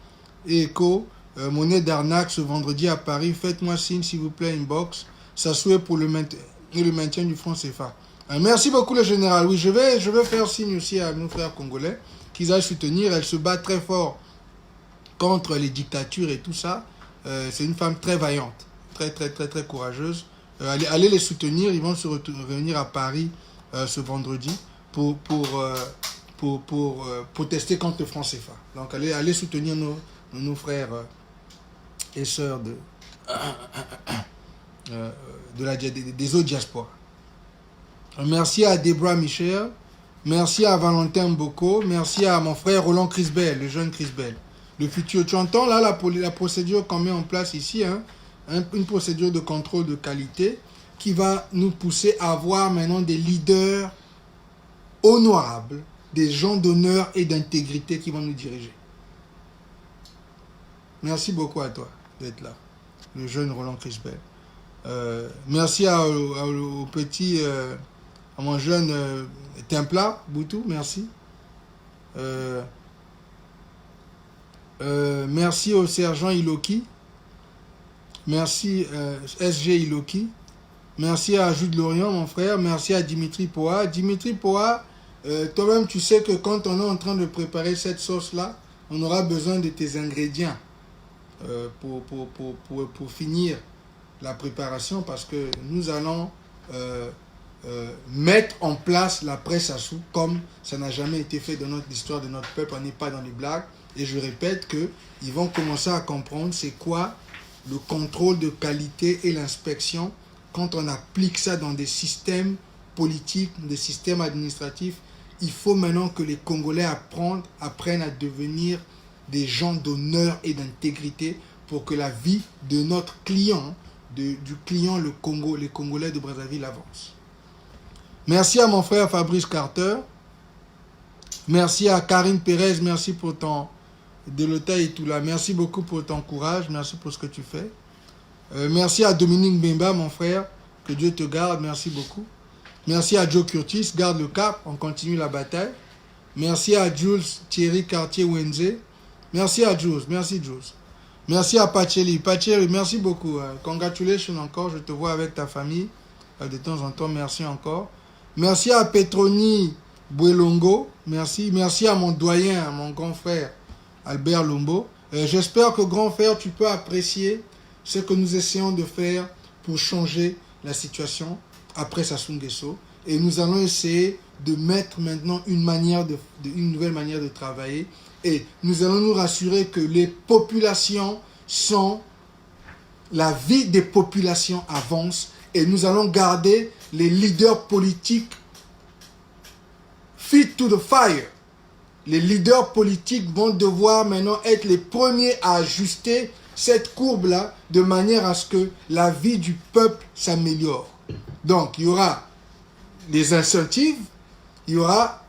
et ECO, monnaie d'arnaque ce vendredi à Paris. Faites-moi signe s'il vous plaît, inbox. Ça souhaite pour le maintien du franc CFA. Merci beaucoup le Général. Oui, je vais faire signe aussi à nos frères congolais qu'ils aillent soutenir. Elle se bat très fort contre les dictatures et tout ça. C'est une femme très vaillante, très courageuse. Allez les soutenir, ils vont se réunir à Paris ce vendredi pour protester contre le franc CFA. Donc allez soutenir nos frères et sœurs des autres diasporas. Merci à Deborah Michel, merci à Valentin Mboko, merci à mon frère Roland Crisbel, le jeune Crisbel. Le futur, tu entends là la procédure qu'on met en place ici, hein, une procédure de contrôle de qualité qui va nous pousser à avoir maintenant des leaders honorables, des gens d'honneur et d'intégrité qui vont nous diriger. Merci beaucoup à toi d'être là, le jeune Roland Crisbel. Merci au petit, à mon jeune Templa Boutou, merci. Merci au sergent Iloki. Merci SG Iloki. Merci à Jude Lorient, mon frère. Merci à Dimitri Poa. Dimitri Poa, toi-même, tu sais que quand on est en train de préparer cette sauce-là, on aura besoin de tes ingrédients pour finir la préparation parce que nous allons mettre en place la presse Sassou comme ça n'a jamais été fait dans l'histoire de notre peuple. On n'est pas dans les blagues. Et je répète qu'ils vont commencer à comprendre c'est quoi le contrôle de qualité et l'inspection quand on applique ça dans des systèmes politiques, des systèmes administratifs. Il faut maintenant que les Congolais apprennent à devenir des gens d'honneur et d'intégrité pour que la vie de notre client, du client le Congo, les Congolais de Brazzaville avance. Merci à mon frère Fabrice Carter. Merci à Karine Pérez, merci pour ton Delota et tout là. Merci beaucoup pour ton courage, merci pour ce que tu fais. Merci à Dominique Bemba, mon frère, que Dieu te garde, merci beaucoup. Merci à Joe Curtis, garde le cap, on continue la bataille. Merci à Jules Thierry Cartier-Wenze. Merci à Jules, merci Jules. Merci à Pacheli. Pacheli, merci beaucoup. Congratulations encore, je te vois avec ta famille de temps en temps, merci encore. Merci à Petroni Bouelongo, merci. Merci à mon doyen, à mon grand frère Albert Lombo. J'espère que grand frère, tu peux apprécier ce que nous essayons de faire pour changer la situation après Sassou Nguesso. Et nous allons essayer de mettre maintenant une nouvelle manière de travailler. Et nous allons nous rassurer que les populations la vie des populations avance. Et nous allons garder les leaders politiques fit to the fire. Les leaders politiques vont devoir maintenant être les premiers à ajuster cette courbe-là de manière à ce que la vie du peuple s'améliore. Donc, il y aura les incentives, il y aura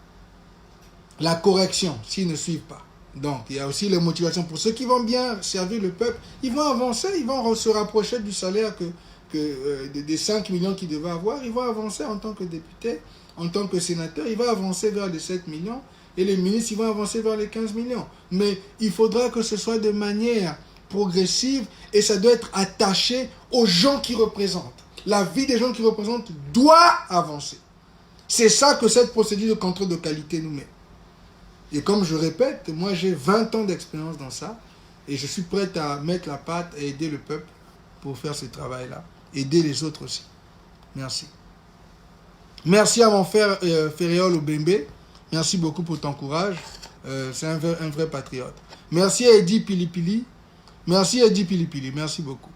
la correction s'ils ne suivent pas. Donc, il y a aussi les motivations pour ceux qui vont bien servir le peuple. Ils vont avancer, ils vont se rapprocher du salaire que des 5 millions qu'il devait avoir, il va avancer en tant que député, en tant que sénateur, il va avancer vers les 7 millions et les ministres, ils vont avancer vers les 15 millions. Mais il faudra que ce soit de manière progressive et ça doit être attaché aux gens qui représentent. La vie des gens qui représentent doit avancer. C'est ça que cette procédure de contrôle de qualité nous met. Et comme je répète, moi j'ai 20 ans d'expérience dans ça et je suis prêt à mettre la patte et aider le peuple pour faire ce travail-là. Aider les autres aussi. Merci. Merci à mon frère Ferréol Obembe. Merci beaucoup pour ton courage. C'est un vrai patriote. Merci à Eddie Pilipili. Merci Eddie Pilipili. Merci beaucoup.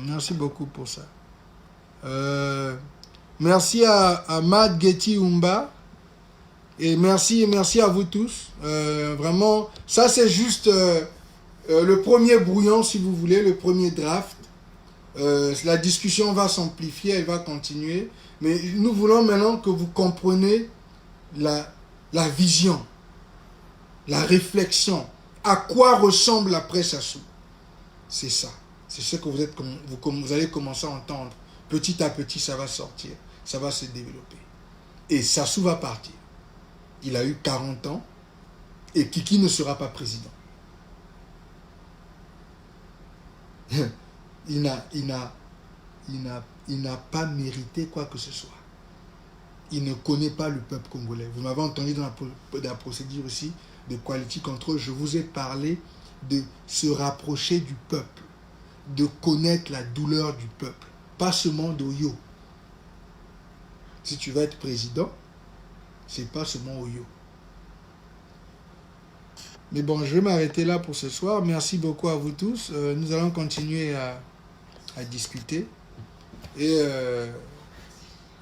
Merci beaucoup pour ça. Merci à Matt Getty Umba. Et merci à vous tous. Vraiment, ça c'est juste le premier brouillon, si vous voulez, le premier draft. La discussion va s'amplifier, elle va continuer. Mais nous voulons maintenant que vous compreniez la vision, la réflexion. À quoi ressemble la presse à sous? C'est ça. C'est ce que vous allez commencer à entendre. Petit à petit, ça va sortir. Ça va se développer. Et Sassou va partir. Il a eu 40 ans. Et Kiki ne sera pas président. Il n'a pas mérité quoi que ce soit. Il ne connaît pas le peuple congolais. Vous m'avez entendu dans la procédure aussi de Quality Control. Je vous ai parlé de se rapprocher du peuple. De connaître la douleur du peuple. Pas seulement d'Oyo. Si tu vas être président, c'est pas seulement Oyo. Mais bon, je vais m'arrêter là pour ce soir. Merci beaucoup à vous tous. Nous allons continuer à discuter. Et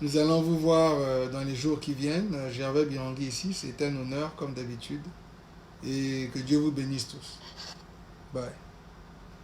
nous allons vous voir dans les jours qui viennent. Gervais Biangui ici. C'est un honneur, comme d'habitude. Et que Dieu vous bénisse tous. Bye.